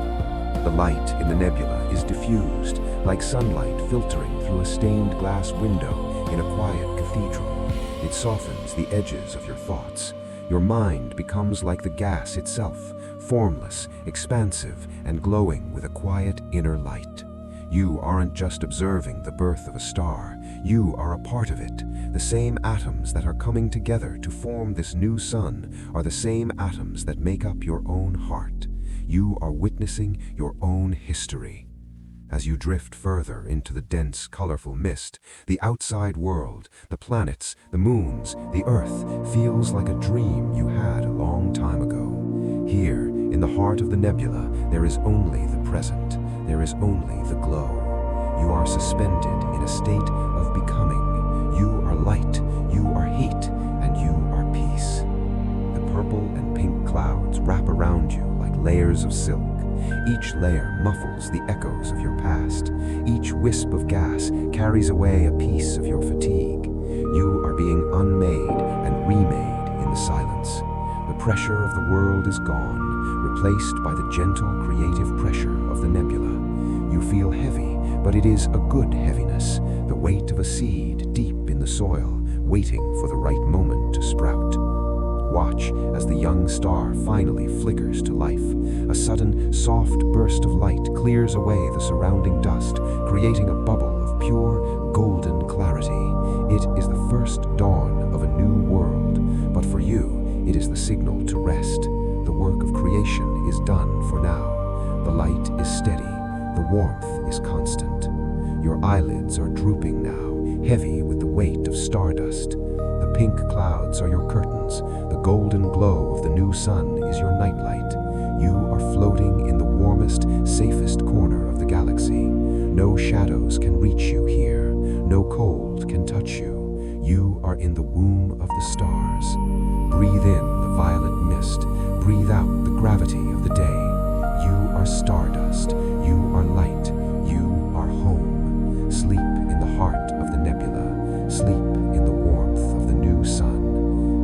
The light in the nebula is diffused, like sunlight filtering through a stained glass window in a quiet cathedral. It softens the edges of your thoughts. Your mind becomes like the gas itself, formless, expansive, and glowing with a quiet inner light. You aren't just observing the birth of a star, you are a part of it. The same atoms that are coming together to form this new sun are the same atoms that make up your own heart. You are witnessing your own history. As you drift further into the dense, colorful mist, the outside world, the planets, the moons, the earth, feels like a dream you had a long time ago. Here, in the heart of the nebula, there is only the present. There is only the glow. You are suspended in a state of becoming. You are light, you are heat, and you are peace. The purple and pink clouds wrap around you like layers of silk. Each layer muffles the echoes of your past. Each wisp of gas carries away a piece of your fatigue. You are being unmade and remade in the silence. The pressure of the world is gone, replaced by the gentle, creative pressure of the nebula. You feel heavy, but it is a good heaviness, the weight of a seed deep in the soil, waiting for the right moment to sprout. Watch as the young star finally flickers to life. A sudden, soft burst of light clears away the surrounding dust, creating a bubble of pure, golden clarity. It is the first dawn of a new world, but for you, it is the signal to rest. The work of creation is done for now. The light is steady. The warmth is constant. Your eyelids are drooping now, heavy with the weight of stardust. The pink clouds are your curtains. The golden glow of the new sun is your nightlight. You are floating in the warmest, safest corner of the galaxy. No shadows can reach you here. No cold can touch you. You are in the womb of the stars. Breathe in the violet mist. Breathe out the gravity of the day. You are stardust. You are light. You are home. Sleep in the heart of the nebula. Sleep in the warmth of the new sun.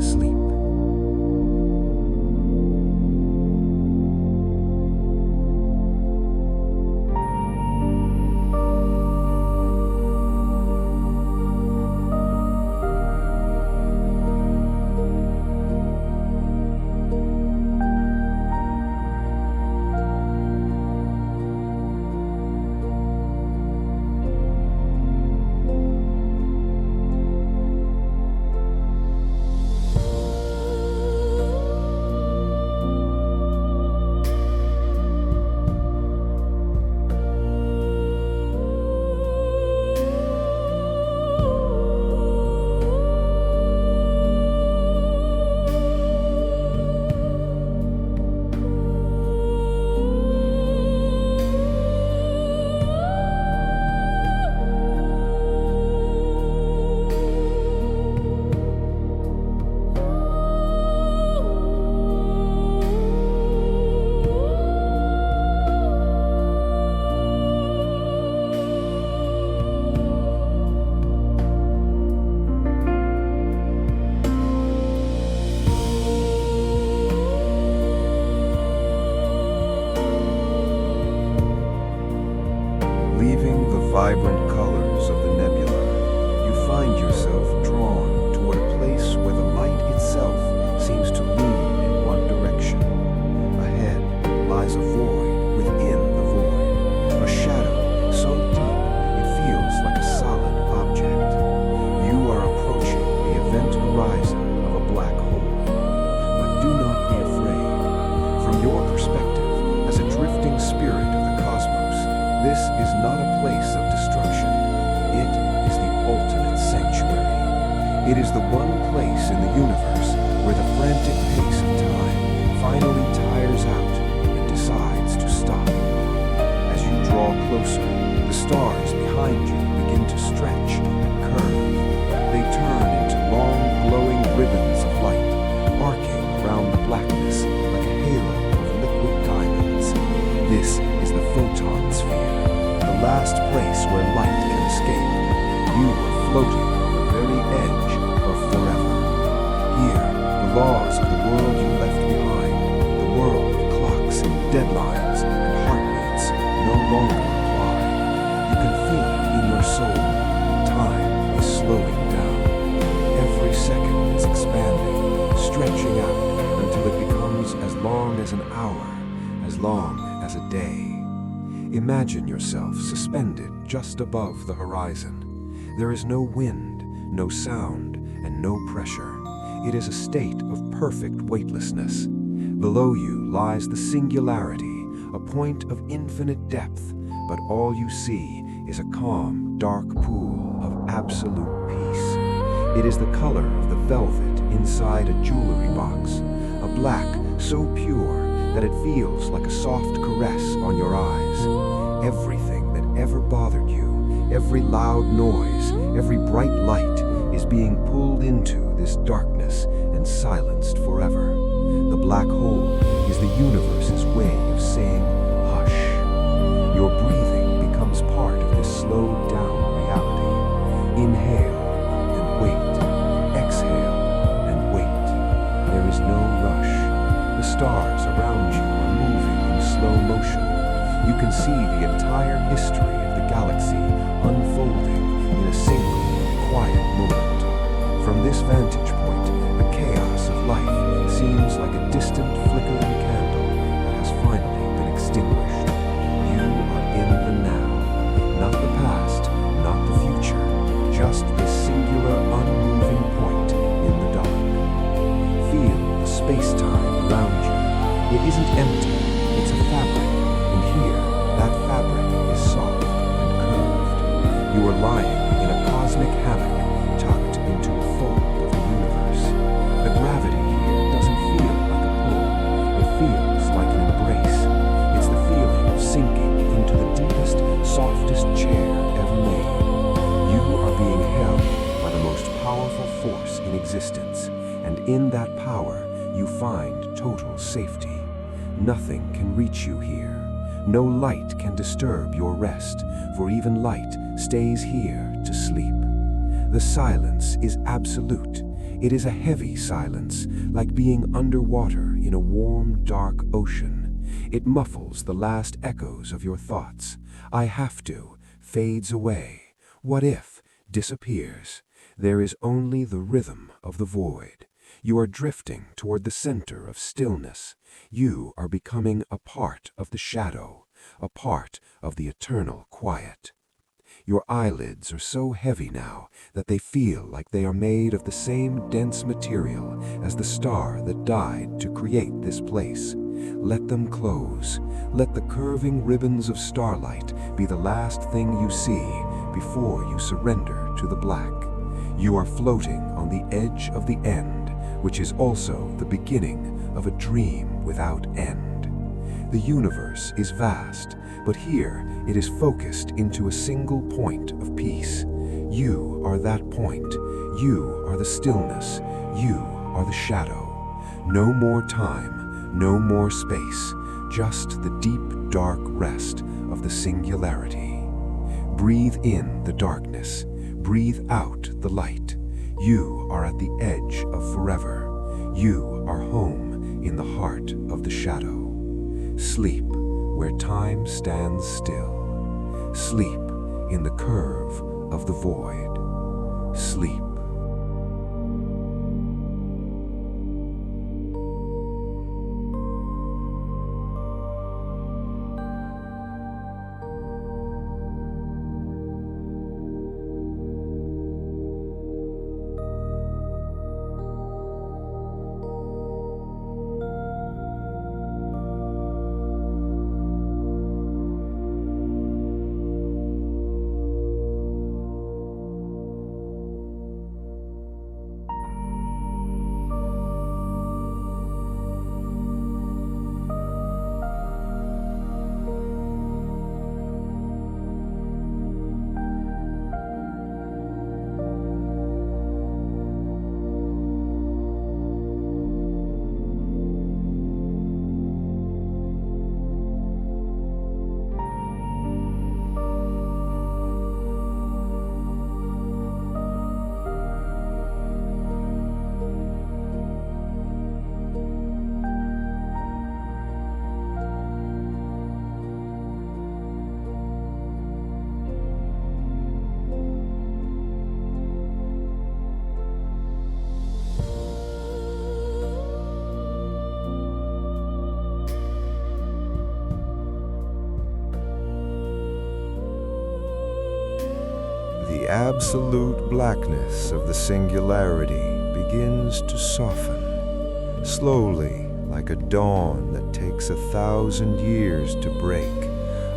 It is the one place in the universe where the frantic pace of time finally tires out and decides to stop. As you draw closer, the stars behind you begin to stretch and curve. They turn into long, glowing ribbons of light, arcing around the blackness like a halo of liquid diamonds. This is the photon sphere, the last place where light can escape. You are floating on the very edge of forever. Here, the laws of the world you left behind, the world of clocks and deadlines and heartbeats, no longer apply. You can feel it in your soul. Time is slowing down. Every second is expanding, stretching out until it becomes as long as an hour, as long as a day. Imagine yourself suspended just above the horizon. There is no wind, no sound, and no pressure. It is a state of perfect weightlessness. Below you lies the singularity, a point of infinite depth, but all you see is a calm, dark pool of absolute peace. It is the color of the velvet inside a jewelry box, a black so pure that it feels like a soft caress on your eyes. Everything that ever bothered you, every loud noise, every bright light is being pulled into this darkness and silenced forever. The black hole is the universe's way of saying, hush. Your breathing becomes part of this slowed down reality. Inhale and wait. Exhale and wait. There is no rush. The stars around you are moving in slow motion. You can see the entire history of the galaxy unfolding in a single, quiet moment. From this vantage point, the chaos of life seems like a distant flickering candle that has finally been extinguished. You are in the now, not the past, not the future, just this singular unmoving point in the dark. Feel the space-time around you. It isn't empty, it's a fabric, and here, that fabric is soft and curved. You are lying in a cosmic hammock tucked into a fold of the universe. The gravity here doesn't feel like a pull, it feels like an embrace. It's the feeling of sinking into the deepest, softest chair ever made. You are being held by the most powerful force in existence, and in that power, you find total safety. Nothing can reach you here. No light can disturb your rest, for even light stays here to sleep. The silence is absolute. It is a heavy silence, like being underwater in a warm, dark ocean. It muffles the last echoes of your thoughts. I have to fades away. What if disappears? There is only the rhythm of the void. You are drifting toward the center of stillness. You are becoming a part of the shadow, a part of the eternal quiet. Your eyelids are so heavy now that they feel like they are made of the same dense material as the star that died to create this place. Let them close. Let the curving ribbons of starlight be the last thing you see before you surrender to the black. You are floating on the edge of the end, which is also the beginning of a dream without end. The universe is vast, but here it is focused into a single point of peace. You are that point. You are the stillness. You are the shadow. No more time, no more space, just the deep, dark rest of the singularity. Breathe in the darkness. Breathe out the light. You are at the edge of forever. You are home in the heart of the shadow. Sleep where time stands still. Sleep in the curve of the void. Sleep. absolute blackness of the singularity begins to soften, slowly, like a dawn that takes 1,000 years to break.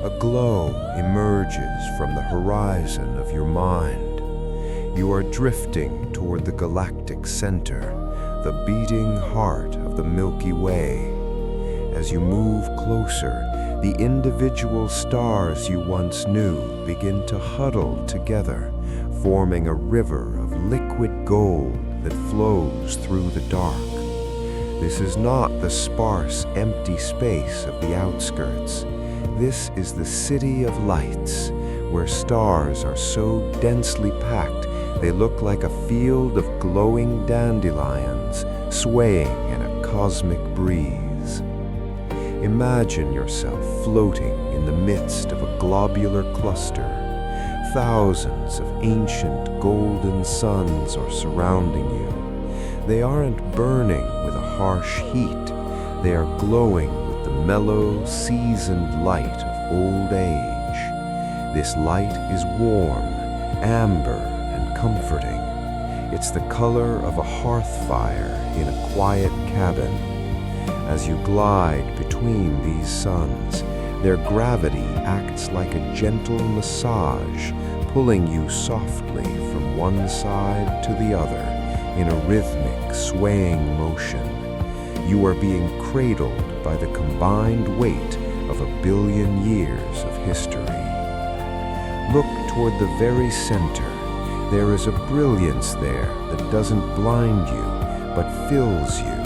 A glow emerges from the horizon of your mind. You are drifting toward the galactic center, the beating heart of the Milky Way. As you move closer, the individual stars you once knew begin to huddle together, forming a river of liquid gold that flows through the dark. This is not the sparse, empty space of the outskirts. This is the city of lights, where stars are so densely packed they look like a field of glowing dandelions swaying in a cosmic breeze. Imagine yourself floating in the midst of a globular cluster. Thousands of ancient golden suns are surrounding you. They aren't burning with a harsh heat. They are glowing with the mellow, seasoned light of old age. This light is warm, amber, and comforting. It's the color of a hearth fire in a quiet cabin. As you glide between these suns, their gravity acts like a gentle massage, pulling you softly from one side to the other in a rhythmic, swaying motion. You are being cradled by the combined weight of 1 billion years of history. Look toward the very center. There is a brilliance there that doesn't blind you, but fills you.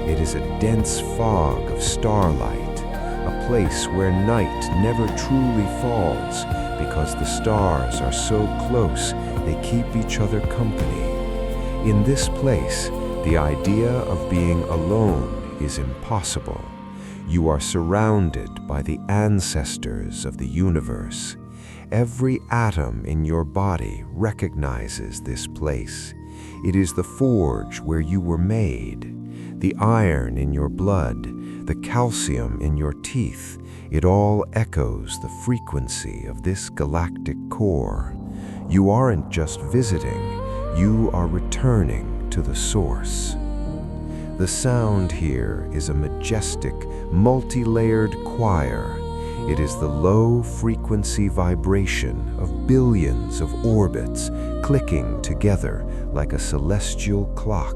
It is a dense fog of starlight, a place where night never truly falls because the stars are so close they keep each other company. In this place, the idea of being alone is impossible. You are surrounded by the ancestors of the universe. Every atom in your body recognizes this place. It is the forge where you were made. The iron in your blood, the calcium in your teeth, it all echoes the frequency of this galactic core. You aren't just visiting, you are returning to the source. The sound here is a majestic, multi-layered choir. It is the low-frequency vibration of billions of orbits clicking together like a celestial clock.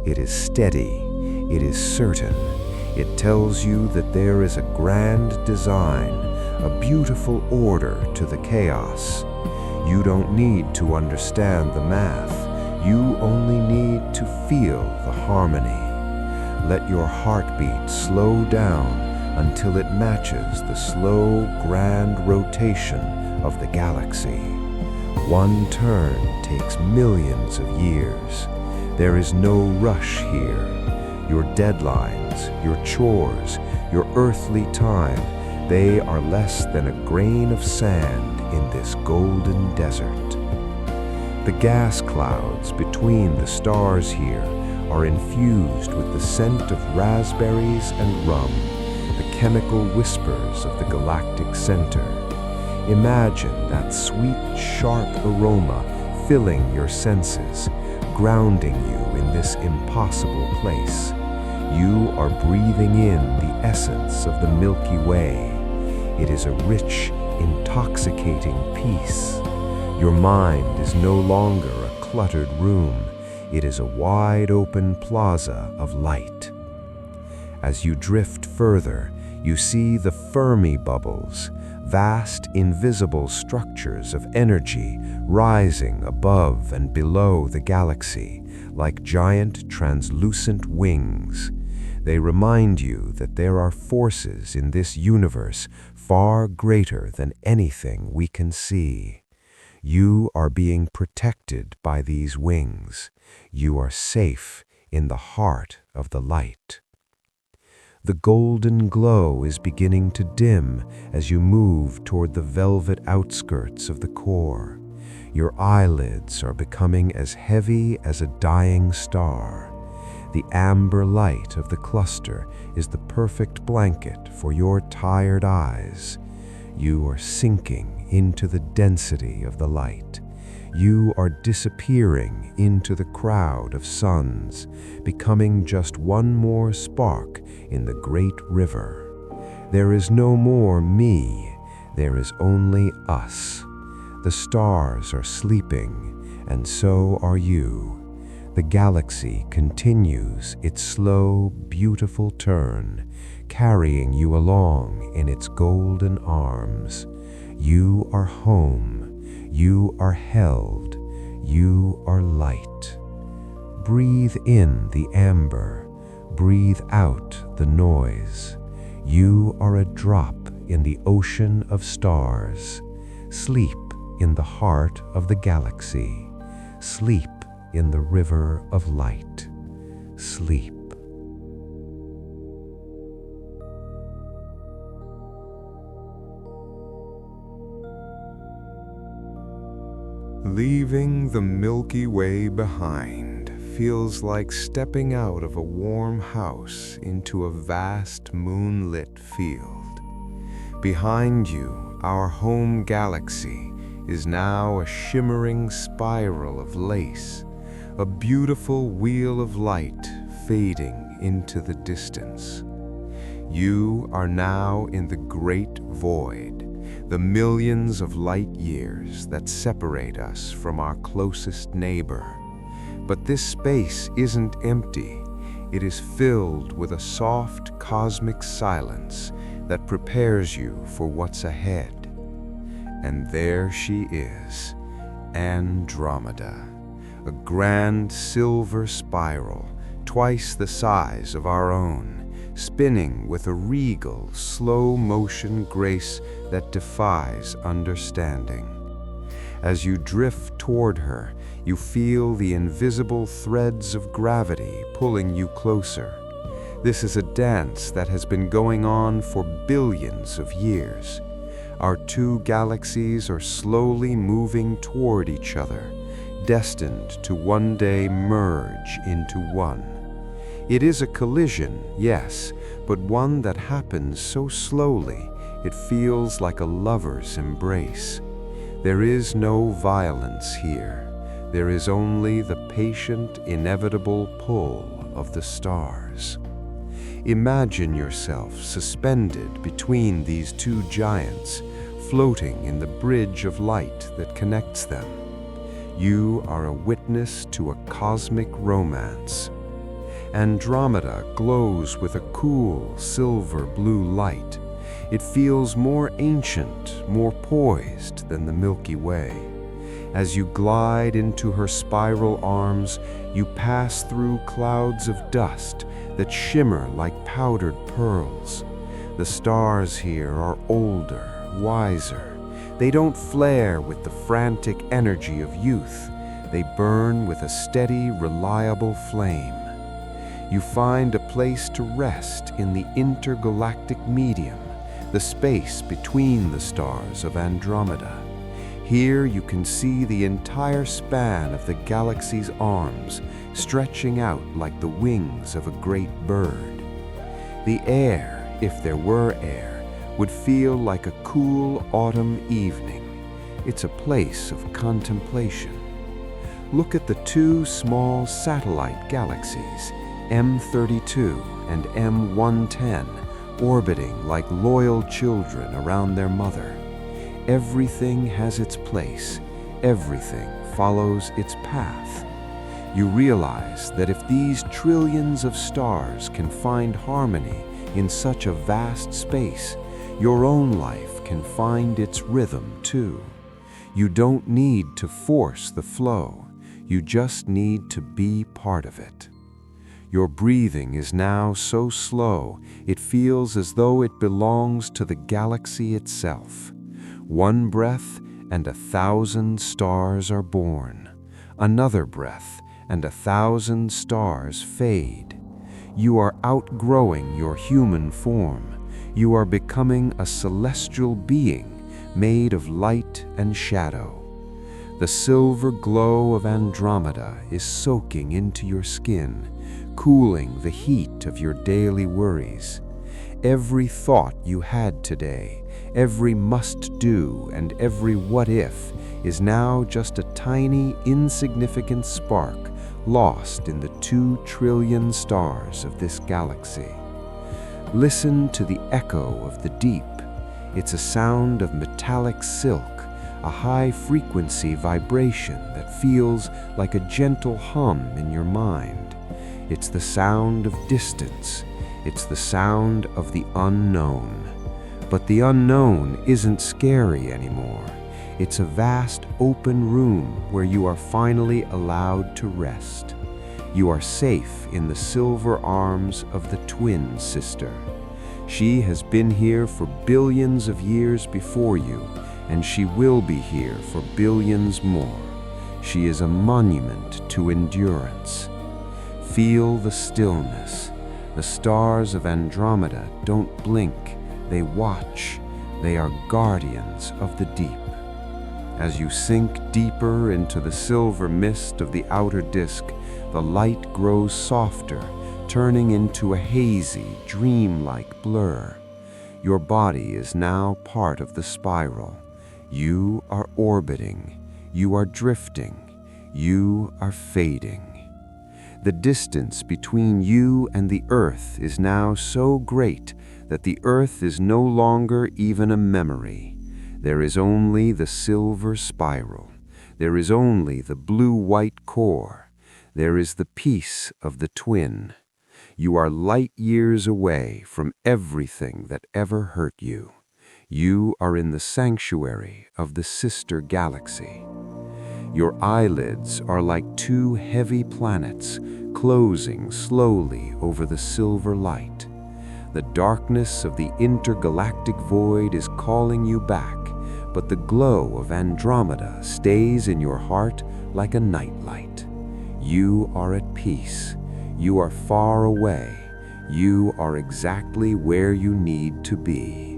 It is steady, it is certain. It tells you that there is a grand design, a beautiful order to the chaos. You don't need to understand the math. You only need to feel the harmony. Let your heartbeat slow down until it matches the slow, grand rotation of the galaxy. One turn takes millions of years. There is no rush here. Your deadlines, your chores, your earthly time, they are less than a grain of sand in this golden desert. The gas clouds between the stars here are infused with the scent of raspberries and rum, the chemical whispers of the galactic center. Imagine that sweet, sharp aroma filling your senses, grounding you in this impossible place. You are breathing in the essence of the Milky Way. It is a rich, intoxicating peace. Your mind is no longer a cluttered room. It is a wide-open plaza of light. As you drift further, you see the Fermi bubbles, vast, invisible structures of energy rising above and below the galaxy, like giant, translucent wings. They remind you that there are forces in this universe far greater than anything we can see. You are being protected by these wings. You are safe in the heart of the light. The golden glow is beginning to dim as you move toward the velvet outskirts of the core. Your eyelids are becoming as heavy as a dying star. The amber light of the cluster is the perfect blanket for your tired eyes. You are sinking into the density of the light. You are disappearing into the crowd of suns, becoming just one more spark in the great river. There is no more me, there is only us. The stars are sleeping, and so are you. The galaxy continues its slow, beautiful turn, carrying you along in its golden arms. You are home. You are held. You are light. Breathe in the amber. Breathe out the noise. You are a drop in the ocean of stars. Sleep in the heart of the galaxy. Sleep in the river of light. Sleep. Leaving the Milky Way behind feels like stepping out of a warm house into a vast moonlit field. Behind you, our home galaxy is now a shimmering spiral of lace, a beautiful wheel of light fading into the distance. You are now in the great void, the millions of light years that separate us from our closest neighbor. But this space isn't empty. It is filled with a soft cosmic silence that prepares you for what's ahead. And there she is, Andromeda, a grand silver spiral, twice the size of our own, spinning with a regal, slow-motion grace that defies understanding. As you drift toward her, you feel the invisible threads of gravity pulling you closer. This is a dance that has been going on for billions of years. Our two galaxies are slowly moving toward each other, destined to one day merge into one. It is a collision, yes, but one that happens so slowly it feels like a lover's embrace. There is no violence here. There is only the patient, inevitable pull of the stars. Imagine yourself suspended between these two giants, floating in the bridge of light that connects them. You are a witness to a cosmic romance. Andromeda glows with a cool, silver-blue light. It feels more ancient, more poised than the Milky Way. As you glide into her spiral arms, you pass through clouds of dust that shimmer like powdered pearls. The stars here are older, wiser. They don't flare with the frantic energy of youth. They burn with a steady, reliable flame. You find a place to rest in the intergalactic medium, the space between the stars of Andromeda. Here you can see the entire span of the galaxy's arms, stretching out like the wings of a great bird. The air, if there were air, would feel like a cool autumn evening. It's a place of contemplation. Look at the two small satellite galaxies, M32 and M110, orbiting like loyal children around their mother. Everything has its place. Everything follows its path. You realize that if these trillions of stars can find harmony in such a vast space, your own life can find its rhythm too. You don't need to force the flow. You just need to be part of it. Your breathing is now so slow, it feels as though it belongs to the galaxy itself. One breath, and 1,000 stars are born. Another breath, and 1,000 stars fade. You are outgrowing your human form. You are becoming a celestial being made of light and shadow. The silver glow of Andromeda is soaking into your skin, cooling the heat of your daily worries. Every thought you had today, every must-do and every what-if is now just a tiny, insignificant spark lost in the 2 trillion stars of this galaxy. Listen to the echo of the deep. It's a sound of metallic silk, a high-frequency vibration that feels like a gentle hum in your mind. It's the sound of distance. It's the sound of the unknown. But the unknown isn't scary anymore. It's a vast open room where you are finally allowed to rest. You are safe in the silver arms of the twin sister. She has been here for billions of years before you, and she will be here for billions more. She is a monument to endurance. Feel the stillness. The stars of Andromeda don't blink, they watch. They are guardians of the deep. As you sink deeper into the silver mist of the outer disk, the light grows softer, turning into a hazy, dreamlike blur. Your body is now part of the spiral. You are orbiting. You are drifting. You are fading. The distance between you and the Earth is now so great that the Earth is no longer even a memory. There is only the silver spiral. There is only the blue-white core. There is the peace of the twin. You are light years away from everything that ever hurt you. You are in the sanctuary of the sister galaxy. Your eyelids are like 2 heavy planets closing slowly over the silver light. The darkness of the intergalactic void is calling you back, but the glow of Andromeda stays in your heart like a nightlight. You are at peace. You are far away. You are exactly where you need to be.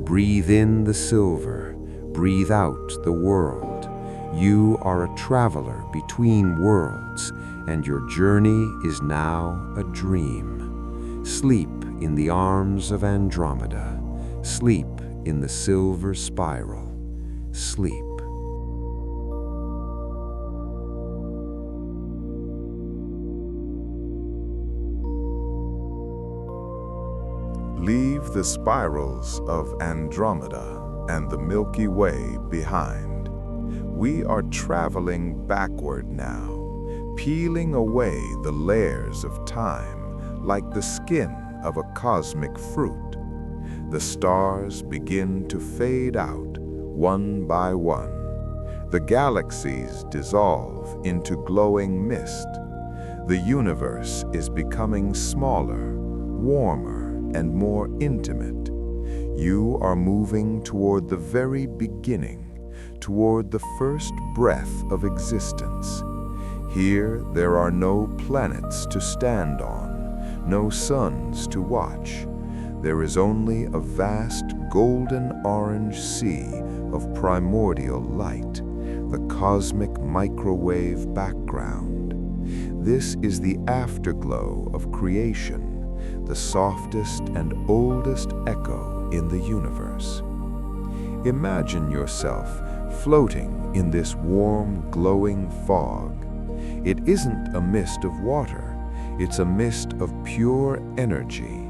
Breathe in the silver. Breathe out the world. You are a traveler between worlds, and your journey is now a dream. Sleep in the arms of Andromeda. Sleep in the silver spiral. Sleep. Leave the spirals of Andromeda and the Milky Way behind. We are traveling backward now, peeling away the layers of time like the skin of a cosmic fruit. The stars begin to fade out one by one. The galaxies dissolve into glowing mist. The universe is becoming smaller, warmer, and more intimate. You are moving toward the very beginning, toward the first breath of existence. Here, there are no planets to stand on, no suns to watch. There is only a vast golden-orange sea of primordial light, the cosmic microwave background. This is the afterglow of creation, the softest and oldest echo in the universe. Imagine yourself floating in this warm, glowing fog. It isn't a mist of water, it's a mist of pure energy.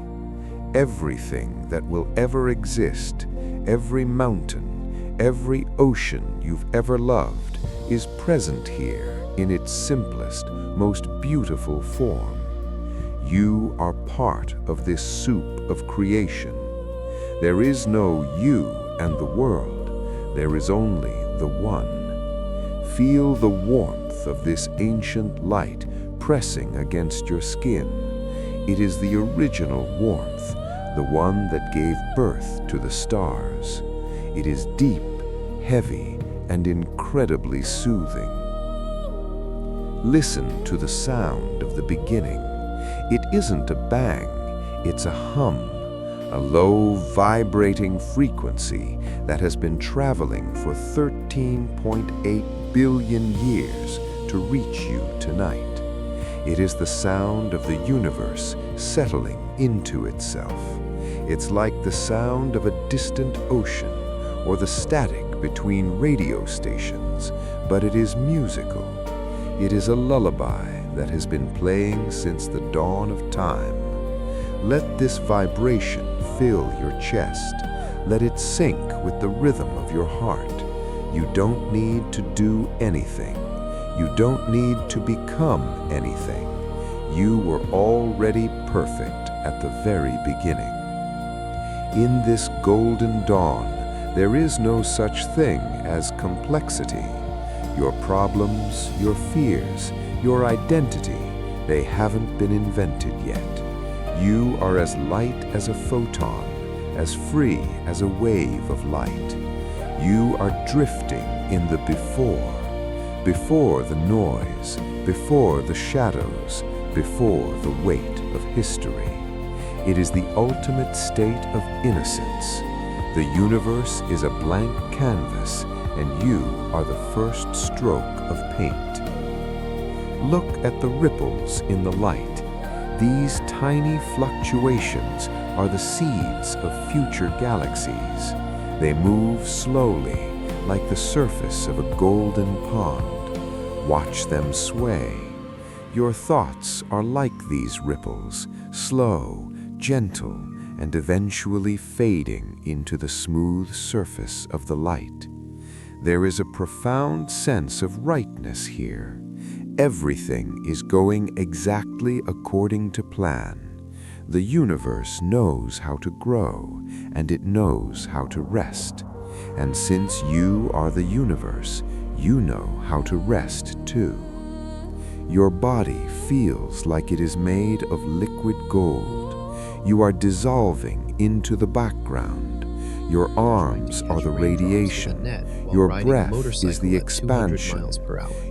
Everything that will ever exist, every mountain, every ocean you've ever loved, is present here in its simplest, most beautiful form. You are part of this soup of creation. There is no you and the world. There is only the one. Feel the warmth of this ancient light pressing against your skin. It is the original warmth, the one that gave birth to the stars. It is deep, heavy, and incredibly soothing. Listen to the sound of the beginning. It isn't a bang, it's a hum, a low, vibrating frequency that has been traveling for 13.8 billion years to reach you tonight. It is the sound of the universe settling into itself. It's like the sound of a distant ocean or the static between radio stations, but it is musical. It is a lullaby that has been playing since the dawn of time. Let this vibration fill your chest. Let it sync with the rhythm of your heart. You don't need to do anything. You don't need to become anything. You were already perfect at the very beginning. In this golden dawn, there is no such thing as complexity. Your problems, your fears, your identity, they haven't been invented yet. You are as light as a photon, as free as a wave of light. You are drifting in the before the noise, before the shadows, before the weight of history. It is the ultimate state of innocence. The universe is a blank canvas, and you are the first stroke of paint. Look at the ripples in the light. These tiny fluctuations are the seeds of future galaxies. They move slowly, like the surface of a golden pond. Watch them sway. Your thoughts are like these ripples, slow, gentle, and eventually fading into the smooth surface of the light. There is a profound sense of rightness here. Everything is going exactly according to plan. The universe knows how to grow, and it knows how to rest. And since you are the universe, you know how to rest too. Your body feels like it is made of liquid gold. You are dissolving into the background. Your arms are the radiation. Your breath is the expansion.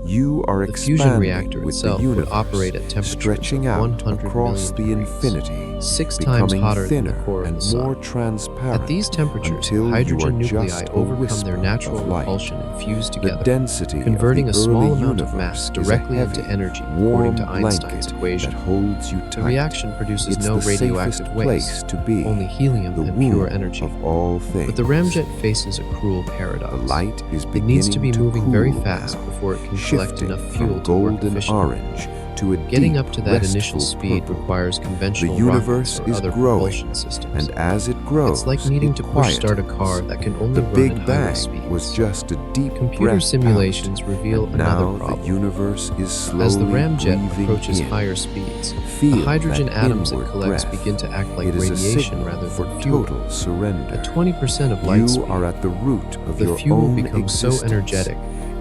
You are expanding with the universe, stretching out across the infinity, 6 times becoming hotter than the thinner core of and the sun. more transparent. At these temperatures, until hydrogen you are nuclei just a overcome whisper their natural of light. repulsion and fuse The together, density converting of a the small early amount of universe mass is a directly heavy, into energy, warm according to Einstein's blanket equation. that holds you tight. The reaction produces It's no the radioactive safest waste, place to be, only helium the and womb pure energy. of all things. But the ramjet faces a cruel paradox. The light is It beginning needs to be moving very cool fast now, before it can collect shifting enough from fuel to work golden efficiently. orange to a Getting deep, up to that initial restful speed purple. requires conventional The universe rockets or is other growing, propulsion systems. and as it grows, It's like needing it to push start a quietens. car that can only The run Big at highway Bang speeds. was just a deep Computer breath simulations out, reveal and another now problem. the universe is slowly As the ramjet breathing approaches in. higher speeds, Feel the hydrogen that atoms it inward collects breath. begin to act like It is a radiation signal rather for than fuel. total surrender. At 20% of light You speed, are at the root of the your fuel own becomes so existence. energetic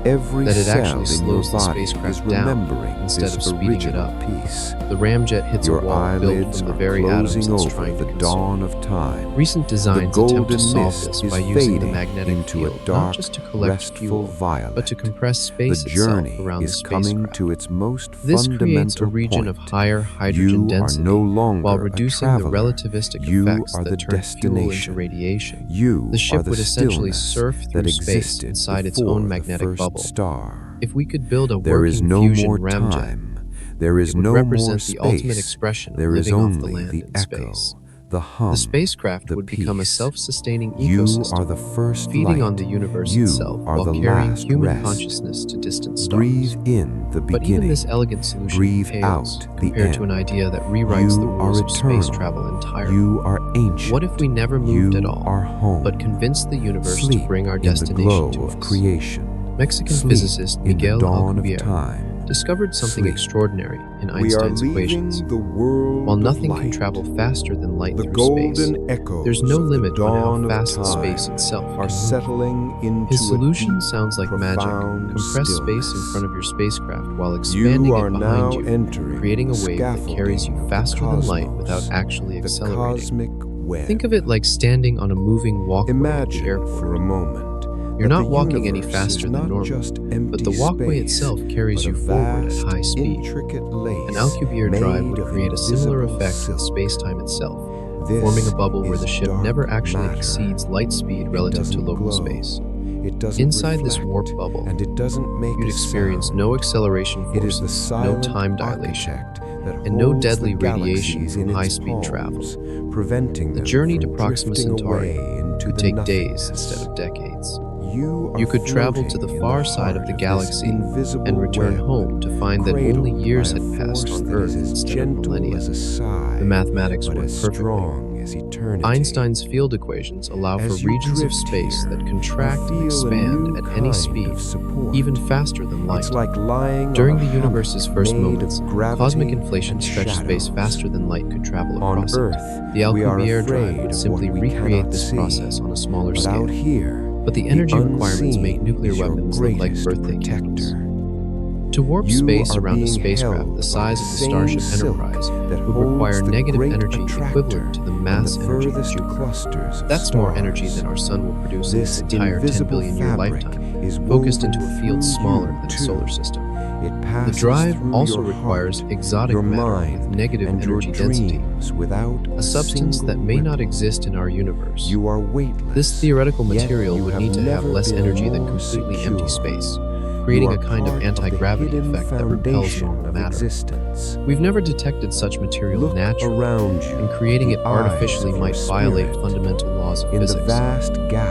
Every that it cell actually in your slows the body spacecraft is down remembering instead this of speeding it original up. piece. The ramjet hits Your a wall built eyelids from the are very atoms closing it's over trying to the consume. dawn of time. Recent The designs attempt golden to solve mist this is by using the fading magnetic into field a dark, not just to collect restful fuel, violet. but to compress space The itself journey around the is coming spacecraft. to its most This creates a fundamental region of point. higher hydrogen You density are no longer while a reducing the traveler. relativistic You effects are the that turn fuel into destination. radiation. You The are ship the would essentially stillness surf that through space existed inside its before own the magnetic first bubble. star. If we could build a There is working no fusion more ramjet, time. There is it would no more represent space. the ultimate expression of There is living off the only land the in echo, space. the hum, The spacecraft the would become a peace. self-sustaining You ecosystem, are the first feeding light. on the universe You itself are while the carrying last human rest. consciousness to distant stars. Breathe in the But beginning. even this elegant solution Breathe pales out the compared to an end. idea that rewrites the You rules are of space eternal. travel entirely. You are ancient. What if we never moved You at all, are home. but convinced the universe Sleep to bring our in the destination glow to of us? creation. Mexican Sleep physicist in the Miguel dawn of Alcubierre time. discovered something Sleep. extraordinary in We are Einstein's equations. leaving the world While of nothing can light. travel faster than light The through space, golden echoes there's no of the limit on how dawn of fast time space itself are can move. settling into His a solution deep, sounds like magic. profound Compress space in stillness. front of your spacecraft while expanding You are it now behind you, entering creating a the wave that carries you scaffolding of the faster than light cosmos, without actually the accelerating. cosmic web. Think of it like standing on a moving walkway at the Imagine airport. for a moment You're that not the walking any universe faster is than not normal, just empty but the walkway space, itself carries but you a forward at vast, high speed. intricate lace An Alcubierre drive made would of create a similar invisible effect silk. with space-time itself, This forming a bubble where is the ship dark never actually matter. exceeds light speed It relative to doesn't local glow. space. It doesn't Inside this reflect, warped bubble, and it doesn't make you'd a experience sound. no acceleration It is the forces, no silent time dilation, architect that and no holds deadly the radiation galaxies from in its high-speed travel. palms, preventing The them journey to from Proxima drifting Centauri away into could the take nothingness. days instead of decades. You could travel to the far side of the galaxy and return home to find that only years had passed on Earth instead of millennia. The mathematics work perfectly. Einstein's field equations allow for regions of space that contract and expand at any speed, even faster than light. During the universe's first moments, cosmic inflation stretched space faster than light could travel across it. The Alcubierre drive would simply recreate this process on a smaller scale. But the energy requirements make nuclear weapons look like birthday candles. To warp space around a spacecraft the size of the Starship Enterprise would require negative energy equivalent to the mass energy of Jupiter. That's more energy than our Sun will produce in its entire 10 billion year lifetime, focused into a field smaller than a solar system. The drive also requires exotic matter with negative energy density, a substance that may not exist in our universe. This theoretical material would need to have less energy than completely empty space, creating a kind of anti-gravity effect that repels normal matter. We've never detected such material naturally, and creating it artificially might violate fundamental laws of physics.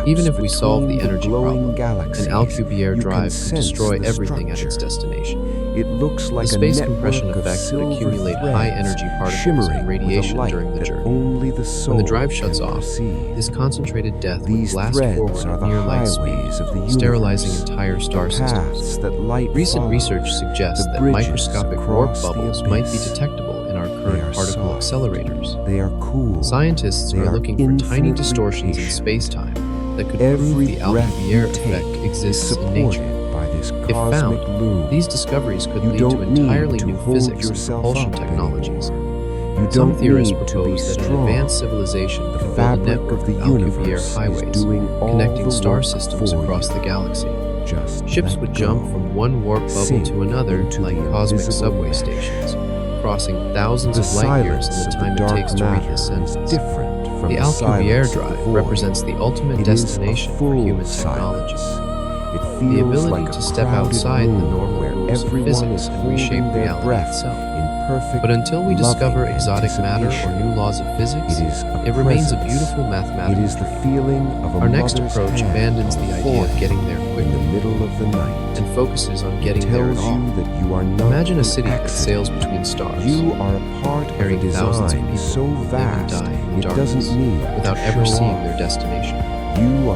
Even if we solve the energy problem, an Alcubierre drive could destroy everything at its destination. The space compression effect would accumulate high-energy particles and radiation during the journey. When the drive shuts off, this concentrated death would blast forward at near light speed, sterilizing entire star systems. Recent research suggests that microscopic warp bubbles might be detectable in our current particle accelerators. Scientists are looking for tiny distortions in space-time that could prove the Alcubierre effect exists in nature. If found, these discoveries could lead to entirely new physics and propulsion technologies. Some theorists propose that an advanced civilization could build a network of Alcubierre highways connecting star systems across the galaxy. Ships would jump from one warp bubble to another like cosmic subway stations, crossing thousands of light years in the time it takes to reach the sentence. The Alcubierre drive represents the ultimate destination for human technology. The ability to step outside the normal rules of physics and reshape reality itself. But until we discover exotic matter or new laws of physics, it remains a beautiful mathematical dream. Our next approach abandons the idea of getting there quickly and focuses on getting there at all. Imagine a city that sails between stars, carrying thousands of people who live and die in darkness without ever seeing their destination.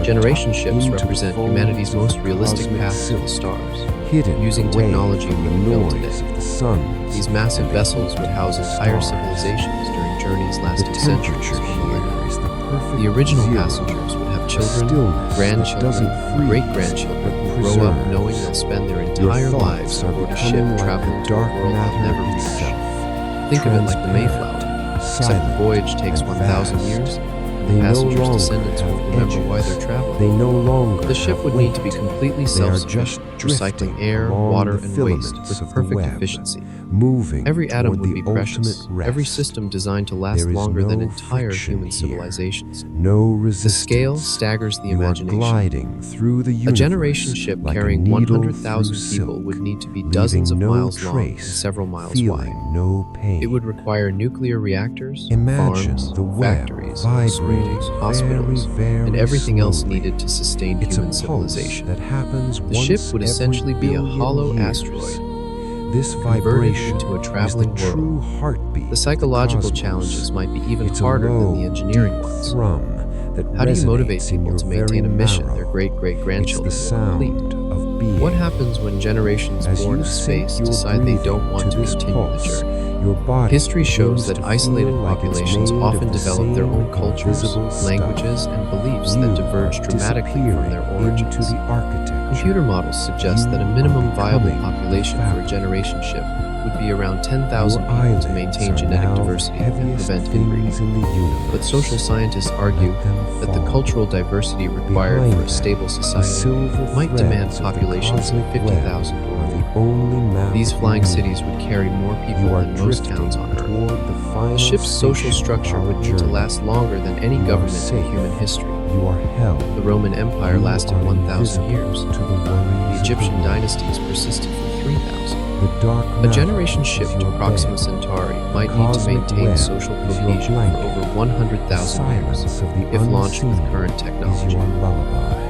Generation ships represent humanity's most realistic path to the stars, using technology we built today. These massive vessels would house entire civilizations during journeys lasting centuries or millennia. The original passengers would have children, grandchildren, great-grandchildren who grow up knowing they'll spend their entire lives aboard a ship traveling to a world they'll never reach. Think of it like the Mayflower, except the voyage takes 1,000 years. The passengers' descendants won't remember why they're traveling. The ship would need to be completely self-sufficient, recycling air, water, and waste with perfect efficiency. Every atom would be precious, every system designed to last longer than entire human civilizations. The scale staggers the imagination. A generation ship carrying 100,000 people would need to be dozens of miles long and several miles wide. It would require nuclear reactors, farms, factories, schools, hospitals, and everything else needed to sustain human civilization. The ship would essentially be a hollow asteroid, converted into a traveling world. The psychological challenges might be even harder than the engineering ones. How do you motivate people to maintain a mission their great-great-grandchildren will complete? What happens when generations born in space decide they don't want to continue the journey? History shows that isolated populations often develop their own cultures, languages, and beliefs that diverge dramatically from their origins. Computer models suggest that a minimum viable population for a generation ship would be around 10,000 people to maintain genetic diversity and prevent inbreeding. But social scientists argue that the cultural diversity required for a stable society might demand populations of 50,000 or more. These flying cities would carry more people than most towns on Earth. The ship's social structure would need to last longer than any government in human history. The Roman Empire lasted 1,000 years. The Egyptian dynasties persisted for 3,000. A generation ship to Proxima Centauri might need to maintain social cohesion for over 100,000 years if launched with current technology.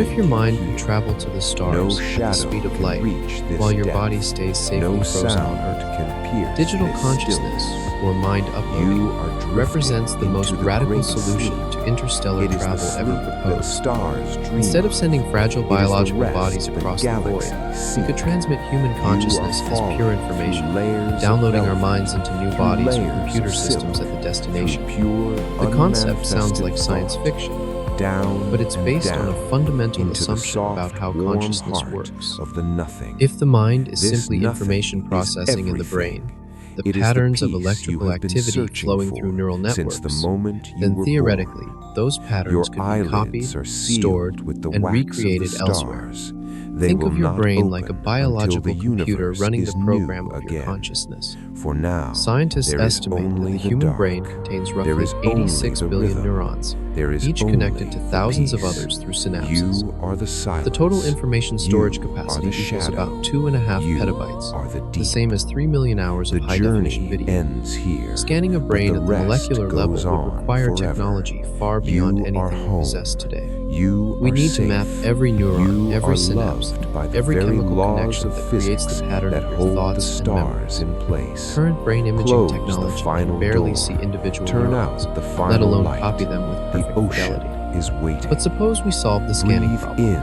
What if your mind can could heal. travel to the No stars at the shadow speed of can light reach this while your depth. body stays safely No frozen on sound Earth? can pierce Digital this consciousness, stillness. or mind uploading, You are drifting represents the most into the radical great solution sleep. to interstellar It is the travel sleep ever that the proposed. stars dream Instead of of. sending fragile It is the biological rest bodies that across the void, galaxies we could seek. transmit human You consciousness are as falling pure through information, layers of downloading our velvet, minds into new through bodies or layers computer of systems silk, at the through destination. pure, The concept sounds unmanifested like science thought, fiction, down but it's and based down on a fundamental into the assumption about soft, how warm consciousness heart works. of the nothing. If the mind is This simply nothing information is processing in the everything. brain, the It is the patterns of peace you electrical have been activity searching flowing for through neural since networks, the moment you then were theoretically, born. those Your patterns could be eyelids copied, are sealed stored, with the and wax recreated of the elsewhere. stars. They Think will of your not brain like a open biological until the computer universe running is the program new of your again. consciousness. For now, Scientists there is estimate that only the the human dark. brain contains There roughly is only 86 the billion rhythm. neurons, There is each only connected to the thousands of peace. others through synapses. You are the silence. The total information storage You capacity are the equals shadow. about 2.5 You petabytes, are the the deep. same as 3 million hours of The high-definition journey video. ends here. Scanning a but brain the at the rest molecular level goes would on require forever. technology far You beyond are anything we home. possess today. You We are need safe. to map every neuron, You every are synapse, loved by the every very chemical laws connection of that creates physics the pattern that of your hold the thoughts and memories. stars in place. Current brain imaging Close the technology final can barely door. see individual Turn neurons, out the let final alone light. copy them with The perfect ocean fidelity. is waiting. But suppose we solve the scanning Breathe problem. in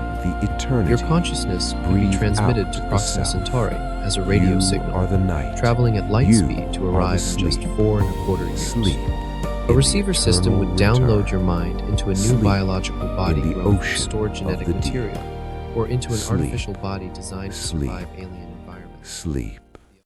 the eternity. Your consciousness could Breathe be transmitted out to the Proxima self. Centauri as a radio You signal, are the night. traveling at light You speed to are the arrive in just sleep. 4.25 years. Sleep. A receiver system would download your mind into a new Sleep biological body in the grown from ocean stored of genetic the deep. material, or into an Sleep. artificial body designed to Sleep. survive alien environments. Sleep.